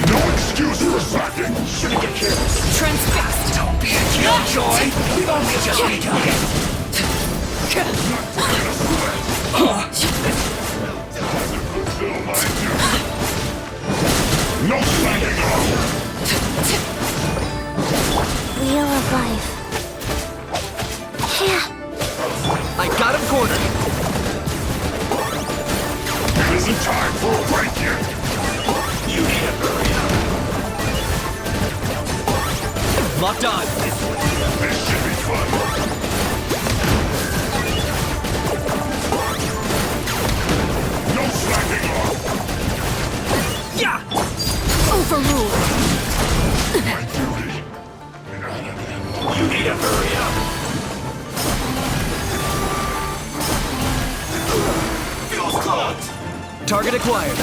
[SPEAKER 14] No excuse for slacking. Shouldn't get careless.
[SPEAKER 4] Transfixed.
[SPEAKER 14] Don't be a killjoy. We've only just begun. No slacking off.
[SPEAKER 2] Wheel of life.
[SPEAKER 12] I got him cornered.
[SPEAKER 14] It isn't time for a break yet. You need to hurry up.
[SPEAKER 12] Locked on.
[SPEAKER 14] This should be fun. No slacking off.
[SPEAKER 12] Yeah!
[SPEAKER 2] Overruled.
[SPEAKER 14] My duty. You need to hurry up. Feels clogged.
[SPEAKER 12] Target acquired.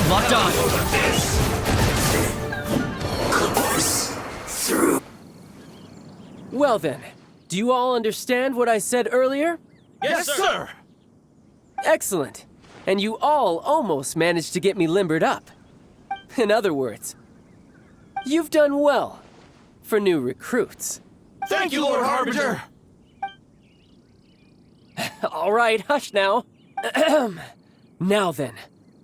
[SPEAKER 12] Locked on.
[SPEAKER 14] Through.
[SPEAKER 3] Well then, do you all understand what I said earlier?
[SPEAKER 12] Yes, sir!
[SPEAKER 3] Excellent. And you all almost managed to get me limbered up. In other words, you've done well for new recruits.
[SPEAKER 12] Thank you, Lord Harbinger!
[SPEAKER 3] All right, hush now. Now then,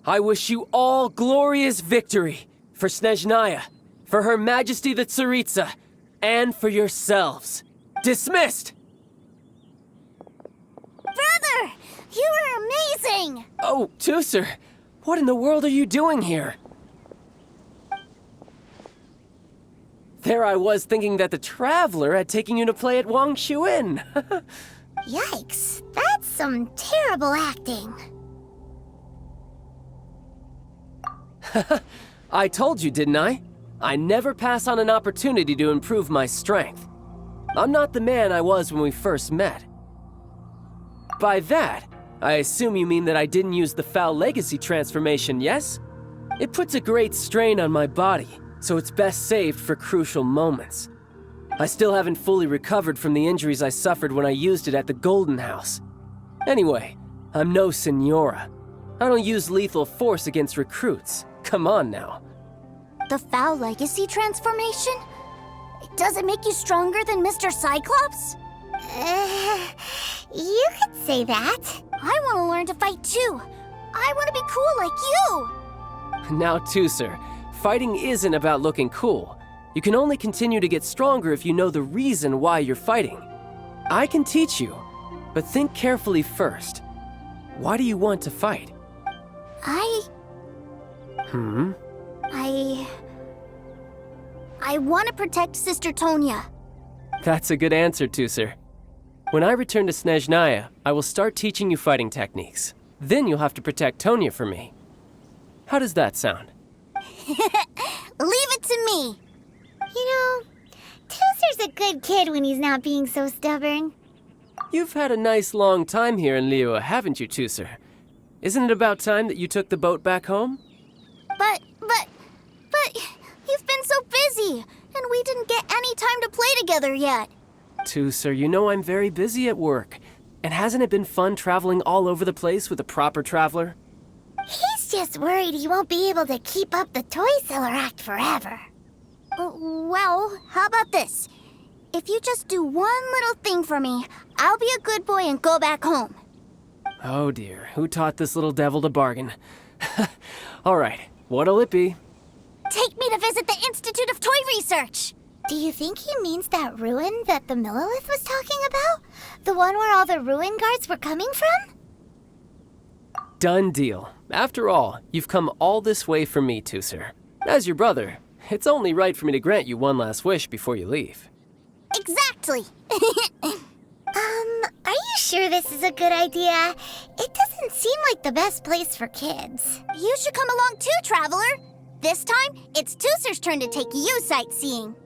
[SPEAKER 3] I wish you all glorious victory for Snezhnaya, for Her Majesty the Tsaritsa, and for yourselves. Dismissed!
[SPEAKER 2] Brother! You are amazing!
[SPEAKER 3] Oh, Tooser, what in the world are you doing here? There I was thinking that the Traveler had taken you to play at Wang Shuin.
[SPEAKER 8] Yikes, that's some terrible acting.
[SPEAKER 3] I told you, didn't I? I never pass on an opportunity to improve my strength. I'm not the man I was when we first met. By that, I assume you mean that I didn't use the Foul Legacy transformation, yes? It puts a great strain on my body, so it's best saved for crucial moments. I still haven't fully recovered from the injuries I suffered when I used it at the Golden House. Anyway, I'm no Senora. I don't use lethal force against recruits. Come on now.
[SPEAKER 2] The Foul Legacy transformation? Does it make you stronger than Mr. Cyclops?
[SPEAKER 8] You could say that.
[SPEAKER 2] I want to learn to fight too. I want to be cool like you.
[SPEAKER 3] Now, Tooser, fighting isn't about looking cool. You can only continue to get stronger if you know the reason why you're fighting. I can teach you, but think carefully first. Why do you want to fight?
[SPEAKER 2] I want to protect Sister Tonya.
[SPEAKER 3] That's a good answer, Tooser. When I return to Snezhnaya, I will start teaching you fighting techniques. Then you'll have to protect Tonya for me. How does that sound?
[SPEAKER 2] Leave it to me.
[SPEAKER 8] You know, Tooser's a good kid when he's not being so stubborn.
[SPEAKER 3] You've had a nice long time here in Liyue, haven't you, Tooser? Isn't it about time that you took the boat back home?
[SPEAKER 2] But you've been so busy, and we didn't get any time to play together yet.
[SPEAKER 3] Tooser, you know I'm very busy at work. And hasn't it been fun traveling all over the place with a proper traveler?
[SPEAKER 8] He's just worried he won't be able to keep up the toy seller act forever.
[SPEAKER 2] Well, how about this? If you just do one little thing for me, I'll be a good boy and go back home.
[SPEAKER 3] Oh dear, who taught this little devil to bargain? All right, what'll it be?
[SPEAKER 2] Take me to visit the Institute of Toy Research.
[SPEAKER 8] Do you think he means that ruin that the Millilith was talking about? The one where all the ruin guards were coming from?
[SPEAKER 3] Done deal. After all, you've come all this way for me, Tooser. As your brother, it's only right for me to grant you one last wish before you leave.
[SPEAKER 2] Exactly.
[SPEAKER 8] Are you sure this is a good idea? It doesn't seem like the best place for kids.
[SPEAKER 2] You should come along too, Traveler. This time, it's Tooser's turn to take you sightseeing.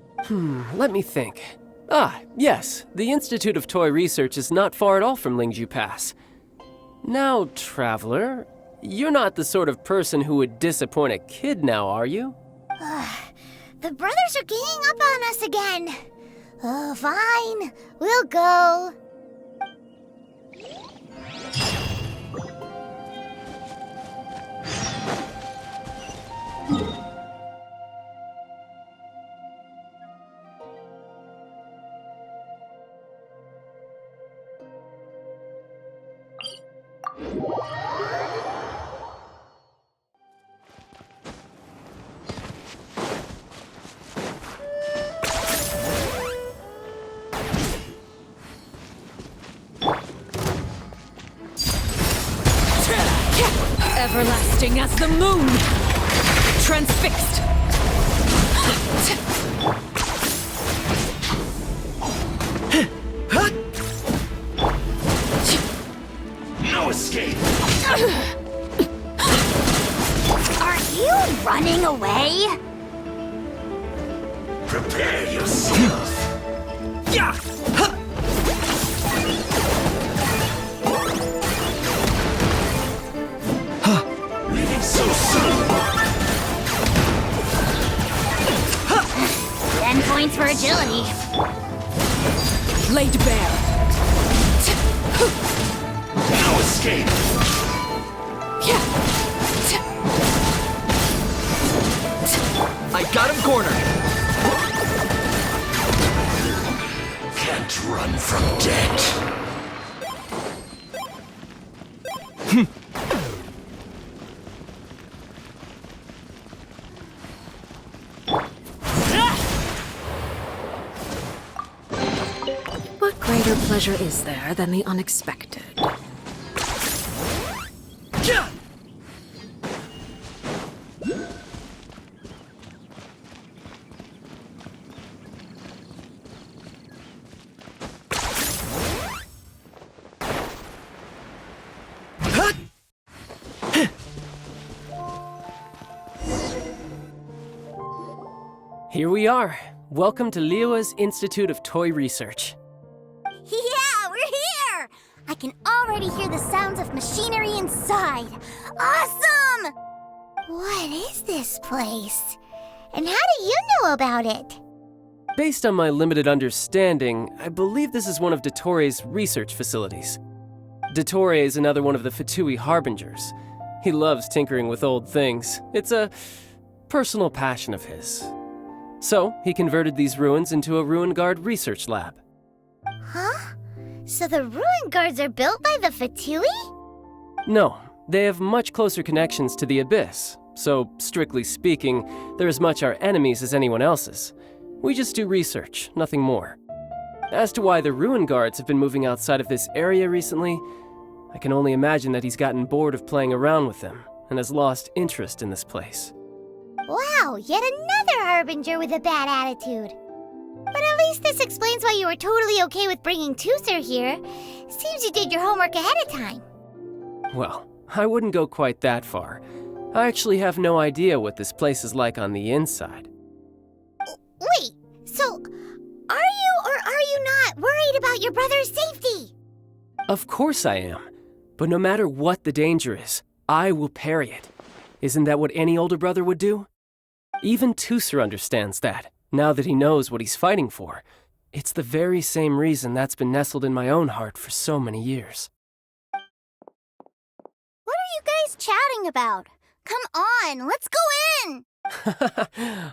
[SPEAKER 3] Let me think. Ah, yes, the Institute of Toy Research is not far at all from Lingju Pass. Now, Traveler, you're not the sort of person who would disappoint a kid now, are you?
[SPEAKER 8] The brothers are ganging up on us again. Oh, fine. We'll go.
[SPEAKER 4] Everlasting as the moon! Transfixed!
[SPEAKER 14] No escape!
[SPEAKER 2] Are you running away?
[SPEAKER 14] Prepare yourself!
[SPEAKER 11] Yeah!
[SPEAKER 14] Leaving so soon!
[SPEAKER 2] 10 points for agility.
[SPEAKER 4] Laid bare!
[SPEAKER 14] No escape!
[SPEAKER 11] I got him cornered!
[SPEAKER 14] Can't run from death.
[SPEAKER 15] greater pleasure is there than the unexpected?
[SPEAKER 3] Here we are. Welcome to Liyue's Institute of Toy Research.
[SPEAKER 2] Yeah, we're here! I can already hear the sounds of machinery inside. Awesome!
[SPEAKER 8] What is this place? And how do you know about it?
[SPEAKER 3] Based on my limited understanding, I believe this is one of Dottore research facilities. Dottore is another one of the Fatui Harbingers. He loves tinkering with old things. It's a personal passion of his. So, he converted these ruins into a Ruin Guard research lab.
[SPEAKER 8] Huh? So the ruin guards are built by the Fatui?
[SPEAKER 3] No, they have much closer connections to the Abyss, so strictly speaking, they're as much our enemies as anyone else's. We just do research, nothing more. As to why the Ruin Guards have been moving outside of this area recently, I can only imagine that he's gotten bored of playing around with them and has lost interest in this place.
[SPEAKER 8] Wow, yet another Harbinger with a bad attitude. But at least this explains why you were totally okay with bringing Tusser here. Seems you did your homework ahead of time.
[SPEAKER 3] Well, I wouldn't go quite that far. I actually have no idea what this place is like on the inside.
[SPEAKER 8] Wait, so are you or are you not worried about your brother's safety?
[SPEAKER 3] Of course I am. But no matter what the danger is, I will parry it. Isn't that what any older brother would do? Even Tusser understands that, now that he knows what he's fighting for. It's the very same reason that's been nestled in my own heart for so many years.
[SPEAKER 2] What are you guys chatting about? Come on, let's go in!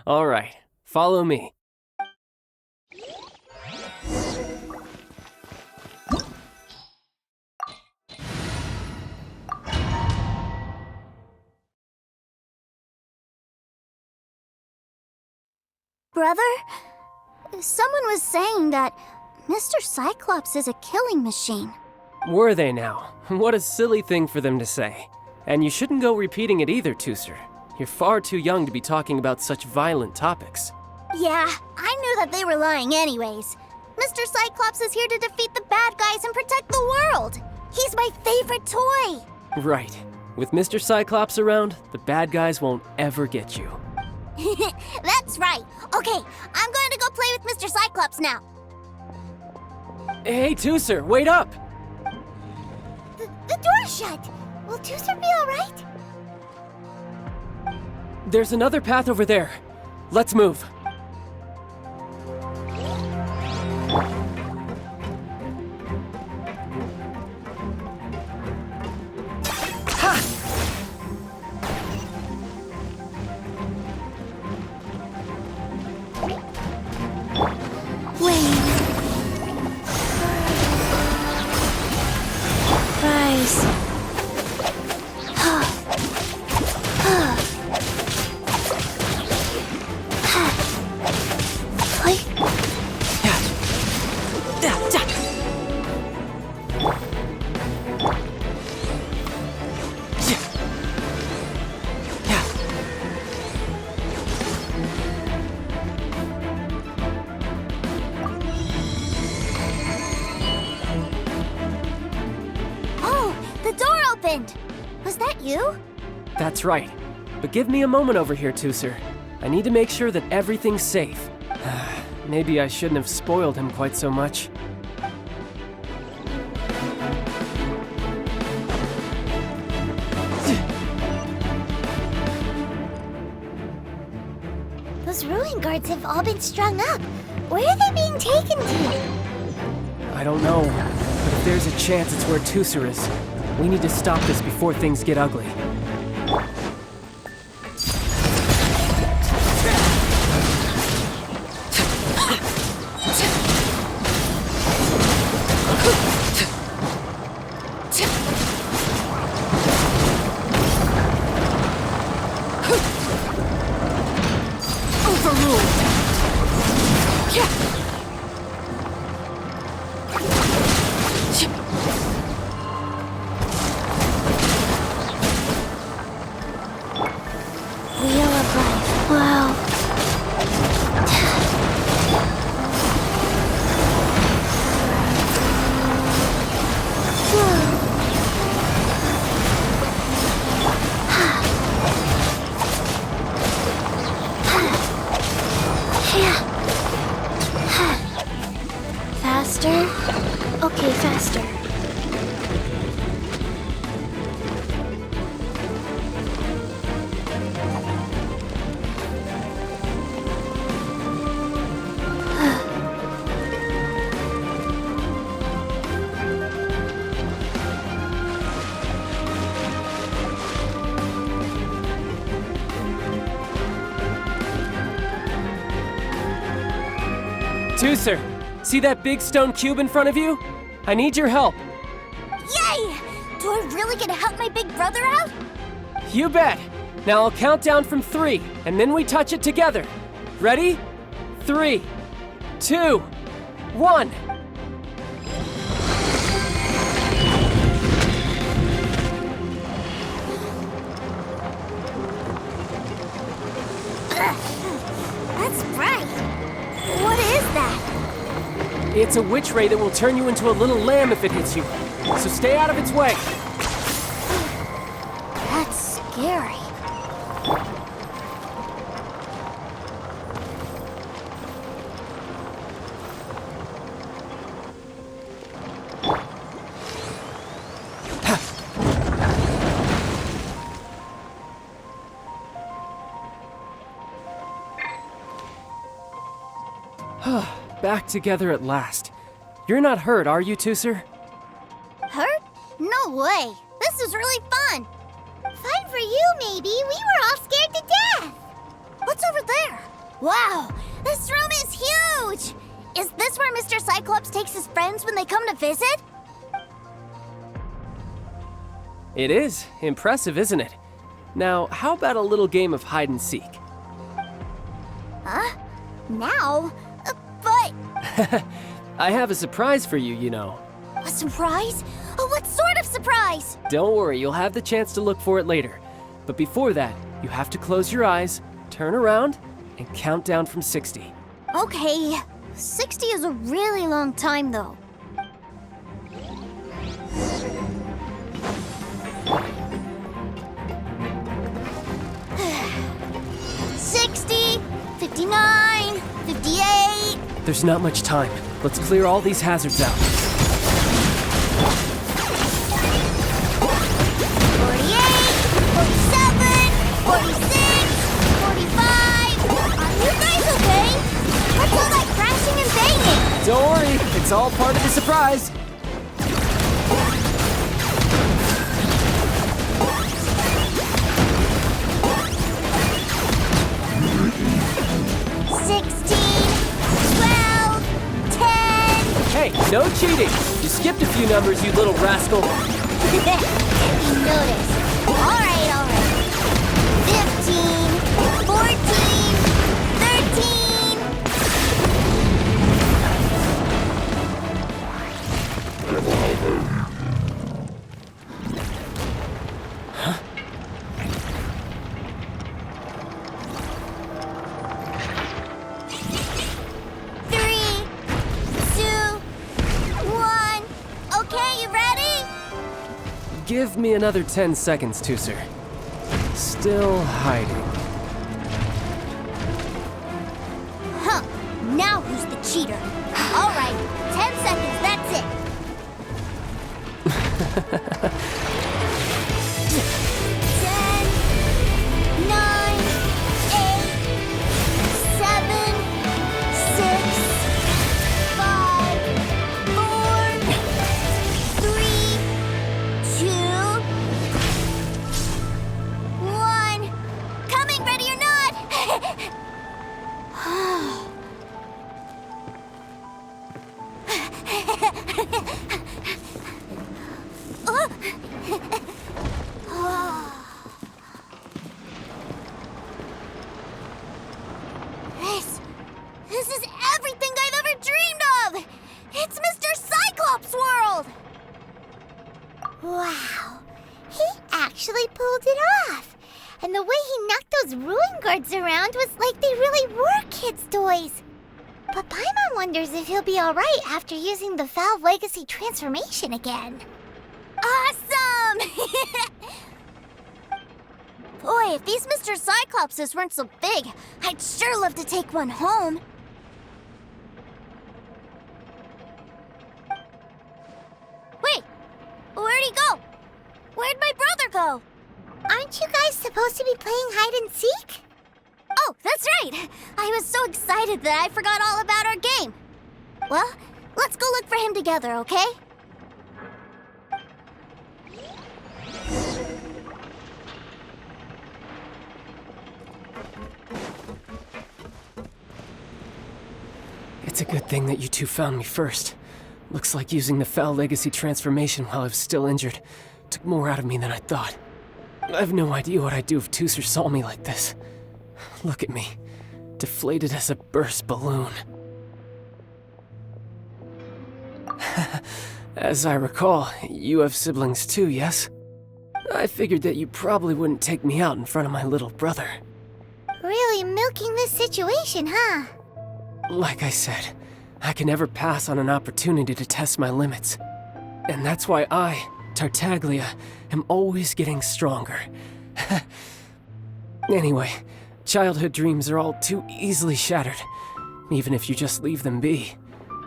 [SPEAKER 3] All right, follow me.
[SPEAKER 2] Brother, someone was saying that Mr. Cyclops is a killing machine.
[SPEAKER 3] Were they now? What a silly thing for them to say. And you shouldn't go repeating it either, Tusser. You're far too young to be talking about such violent topics.
[SPEAKER 2] Yeah, I knew that they were lying anyways. Mr. Cyclops is here to defeat the bad guys and protect the world. He's my favorite toy.
[SPEAKER 3] Right. With Mr. Cyclops around, the bad guys won't ever get you.
[SPEAKER 2] That's right. Okay, I'm going to go play with Mr. Cyclops now.
[SPEAKER 3] Hey, Tusser, wait up!
[SPEAKER 8] The door's shut. Will Tusser be all right?
[SPEAKER 3] There's another path over there. Let's move.
[SPEAKER 2] Was that you?
[SPEAKER 3] That's right. But give me a moment over here, Tusser. I need to make sure that everything's safe. Maybe I shouldn't have spoiled him quite so much.
[SPEAKER 8] Those ruin guards have all been strung up. Where are they being taken to?
[SPEAKER 3] I don't know, but if there's a chance it's where Tusser is, we need to stop this before things get ugly. Tooser, see that big stone cube in front of you? I need your help.
[SPEAKER 2] Yay! Do I really get to help my big brother out?
[SPEAKER 3] You bet. Now I'll count down from 3, and then we touch it together. Ready? 3, 2, 1.
[SPEAKER 2] That's bright. What is that?
[SPEAKER 3] It's a witch ray that will turn you into a little lamb if it hits you. So stay out of its way.
[SPEAKER 2] That's scary.
[SPEAKER 3] Back together at last. You're not hurt, are you, Tooser?
[SPEAKER 2] Hurt? No way. This is really fun.
[SPEAKER 8] Fun for you, maybe. We were all scared to death.
[SPEAKER 2] What's over there? Wow, this room is huge. Is this where Mr. Cyclops takes his friends when they come to visit?
[SPEAKER 3] It is. Impressive, isn't it? Now, how about a little game of hide and seek?
[SPEAKER 2] Huh? Now? But...
[SPEAKER 3] I have a surprise for you, you know.
[SPEAKER 2] A surprise? Oh, what sort of surprise?
[SPEAKER 3] Don't worry, you'll have the chance to look for it later. But before that, you have to close your eyes, turn around, and count down from 60.
[SPEAKER 2] Okay. 60 is a really long time, though. 60, 59, 58.
[SPEAKER 3] There's not much time. Let's clear all these hazards out.
[SPEAKER 2] 48, 47, 46, 45. Are you guys okay? What's all that crashing and banging?
[SPEAKER 3] Don't worry, it's all part of the surprise. Hey, no cheating! You skipped a few numbers, you little rascal!
[SPEAKER 2] You noticed. Alright. 15, 14, 13.
[SPEAKER 3] Huh? Give me another 10 seconds, Tooser. Still hiding.
[SPEAKER 2] Huh. Now who's the cheater? All right. 10 seconds, that's it. 10, 9, 8, 7, 6, 5, 4, 3, 2, 1. Coming, ready or not. This is everything I've ever dreamed of! It's Mr. Cyclops' world!
[SPEAKER 8] Wow. He actually pulled it off. And the way he knocked those ruin guards around was like they really were kids' toys. But Paimon wonders if he'll be alright after using the Valve Legacy transformation again.
[SPEAKER 2] Awesome! Boy, if these Mr. Cyclopses weren't so big, I'd sure love to take one home. Wait, where'd he go? Where'd my brother go?
[SPEAKER 8] Aren't you guys supposed to be playing hide and seek?
[SPEAKER 2] Oh, that's right! I was so excited that I forgot all about our game. Well, let's go look for him together, okay?
[SPEAKER 3] It's a good thing that you two found me first. Looks like using the Foul Legacy transformation while I was still injured took more out of me than I thought. I have no idea what I'd do if Tooser saw me like this. Look at me, deflated as a burst balloon. As I recall, you have siblings too, yes? I figured that you probably wouldn't take me out in front of my little brother.
[SPEAKER 8] Really milking this situation, huh?
[SPEAKER 3] Like I said, I can never pass on an opportunity to test my limits. And that's why I, Tartaglia, am always getting stronger. Anyway, childhood dreams are all too easily shattered. Even if you just leave them be,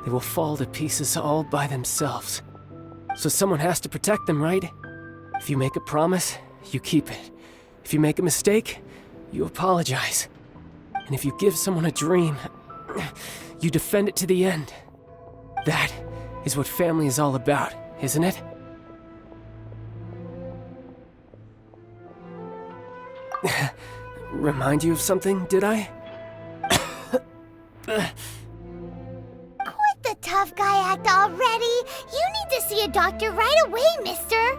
[SPEAKER 3] they will fall to pieces all by themselves. So someone has to protect them, right? If you make a promise, you keep it. If you make a mistake, you apologize. And if you give someone a dream, you defend it to the end. That is what family is all about, isn't it? Remind you of something, did I?
[SPEAKER 8] Quit the tough guy act already! You need to see a doctor right away, mister!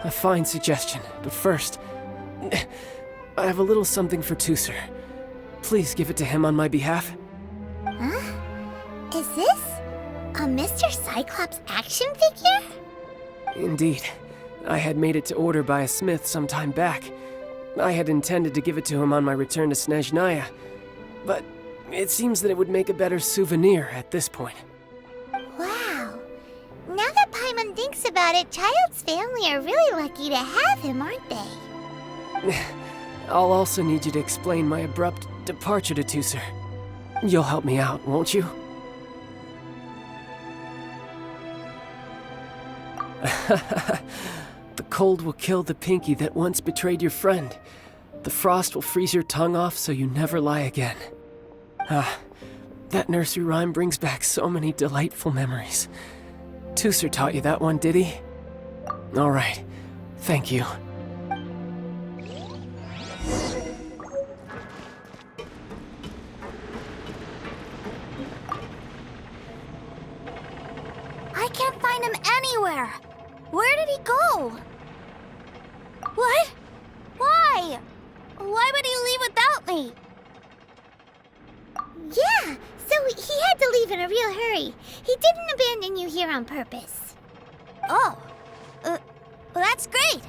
[SPEAKER 3] A fine suggestion, but first, I have a little something for Tooser. Please give it to him on my behalf.
[SPEAKER 8] Huh? Is this a Mr. Cyclops action figure?
[SPEAKER 3] Indeed. I had made it to order by a smith some time back. I had intended to give it to him on my return to Snezhnaya, but it seems that it would make a better souvenir at this point.
[SPEAKER 8] Wow. Now that Paimon thinks about it, Childe's family are really lucky to have him, aren't they?
[SPEAKER 3] I'll also need you to explain my abrupt departure to Tooser. You'll help me out, won't you? The cold will kill the pinky that once betrayed your friend. The frost will freeze your tongue off so you never lie again. Ah, that nursery rhyme brings back so many delightful memories. Tooser taught you that one, did he? All right, thank you.
[SPEAKER 2] I can't find him anywhere. Where did he go? What? Why? Why would he leave without me?
[SPEAKER 8] Yeah, so he had to leave in a real hurry. He didn't abandon you here on purpose.
[SPEAKER 2] Oh, that's great.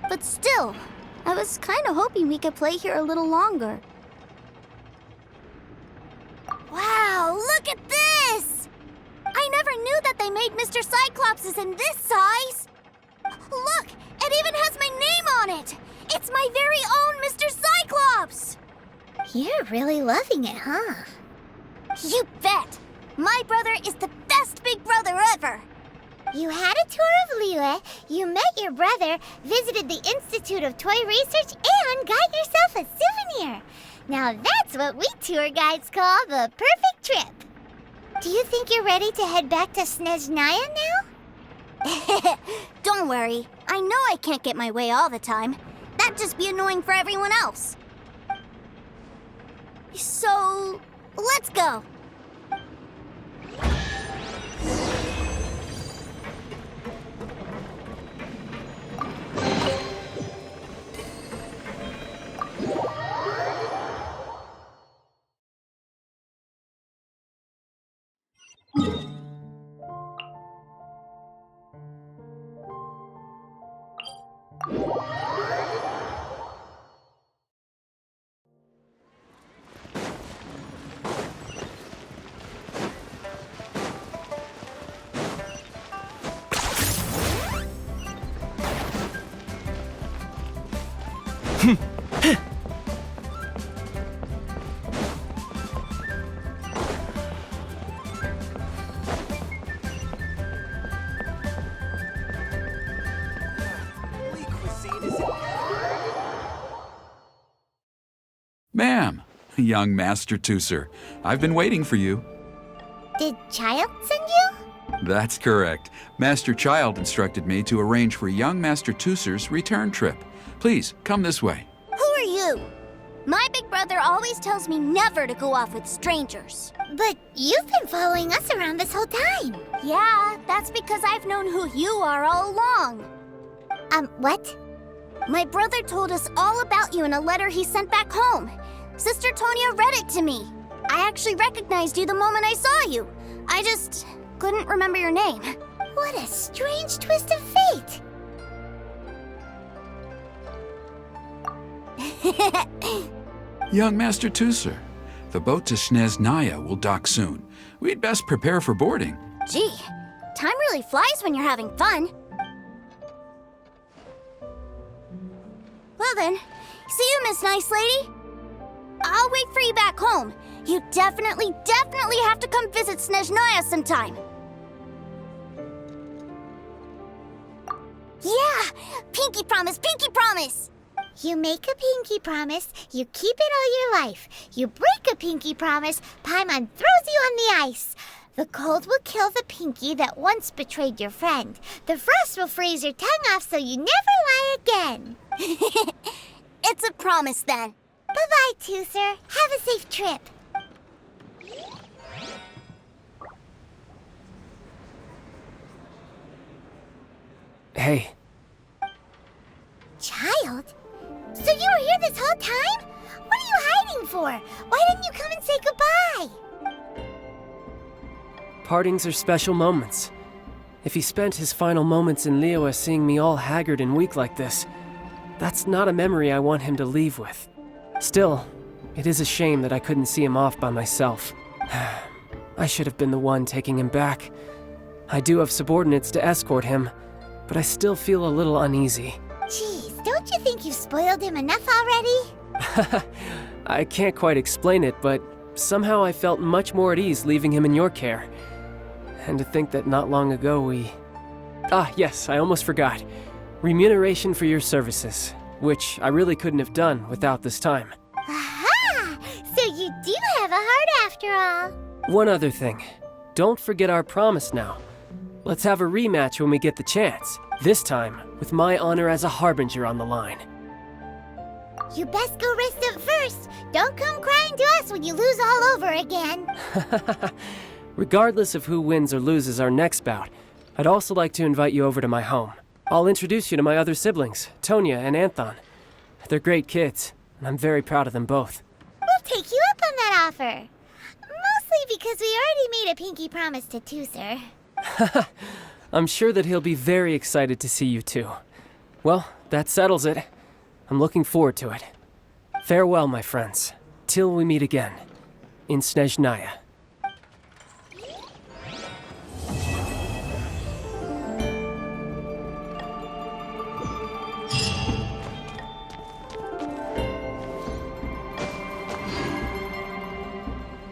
[SPEAKER 2] But still, I was kind of hoping we could play here a little longer. Wow, look at this! I never knew that they made Mr. Cyclopses in this size! Look, it even has my name on it! It's my very own Mr. Cyclops!
[SPEAKER 8] You're really loving it, huh?
[SPEAKER 2] You bet! My brother is the best big brother ever!
[SPEAKER 8] You had a tour of Liyue, you met your brother, visited the Institute of Toy Research, and got yourself a souvenir! Now that's what we tour guides call the perfect trip! Do you think you're ready to head back to Snezhnaya now?
[SPEAKER 2] Don't worry. I know I can't get my way all the time. That'd just be annoying for everyone else. So, let's go.
[SPEAKER 16] Ma'am, young Master Tooser, I've been waiting for you.
[SPEAKER 8] Did Childe send you?
[SPEAKER 16] That's correct. Master Childe instructed me to arrange for young Master Tooser's return trip. Please, come this way.
[SPEAKER 2] Who are you? My big brother brother always tells me never to go off with strangers.
[SPEAKER 8] But you've been following us around this whole time.
[SPEAKER 2] Yeah, that's because I've known who you are all along.
[SPEAKER 8] What?
[SPEAKER 2] My brother told us all about you in a letter he sent back home. Sister Tonya read it to me. I actually recognized you the moment I saw you. I just couldn't remember your name.
[SPEAKER 8] What a strange twist of fate.
[SPEAKER 16] Young Master Tusser, the boat to Snezhnaya will dock soon. We'd best prepare for boarding.
[SPEAKER 2] Gee, time really flies when you're having fun. Well then, see you, Miss Nice Lady. I'll wait for you back home. You definitely have to come visit Snezhnaya sometime. Yeah! Pinky promise, pinky promise!
[SPEAKER 8] You make a pinky promise, you keep it all your life. You break a pinky promise, Paimon throws you on the ice. The cold will kill the pinky that once betrayed your friend. The frost will freeze your tongue off so you never lie again.
[SPEAKER 2] It's a promise then.
[SPEAKER 8] Bye-bye, Tusser. Have a safe trip.
[SPEAKER 3] Hey.
[SPEAKER 8] Child? So you were here this whole time? What are you hiding for? Why didn't you come and say goodbye?
[SPEAKER 3] Partings are special moments. If he spent his final moments in Liyue seeing me all haggard and weak like this, that's not a memory I want him to leave with. Still, it is a shame that I couldn't see him off by myself. I should have been the one taking him back. I do have subordinates to escort him, but I still feel a little uneasy.
[SPEAKER 8] Jeez, don't you think you've spoiled him enough already?
[SPEAKER 3] I can't quite explain it, but somehow I felt much more at ease leaving him in your care. And to think that not long ago we... Ah, yes, I almost forgot. Remuneration for your services, which I really couldn't have done without this time.
[SPEAKER 8] Aha! So you do have a heart after all.
[SPEAKER 3] One other thing. Don't forget our promise now. Let's have a rematch when we get the chance. This time, with my honor as a harbinger on the line.
[SPEAKER 8] You best go rest up first. Don't come crying to us when you lose all over again.
[SPEAKER 3] Regardless of who wins or loses our next bout, I'd also like to invite you over to my home. I'll introduce you to my other siblings, Tonya and Anthon. They're great kids, and I'm very proud of them both.
[SPEAKER 8] We'll take you up on that offer. Mostly because we already made a pinky promise to Tusser.
[SPEAKER 3] I'm sure that he'll be very excited to see you too. Well, that settles it. I'm looking forward to it. Farewell, my friends, till we meet again in Snezhnaya.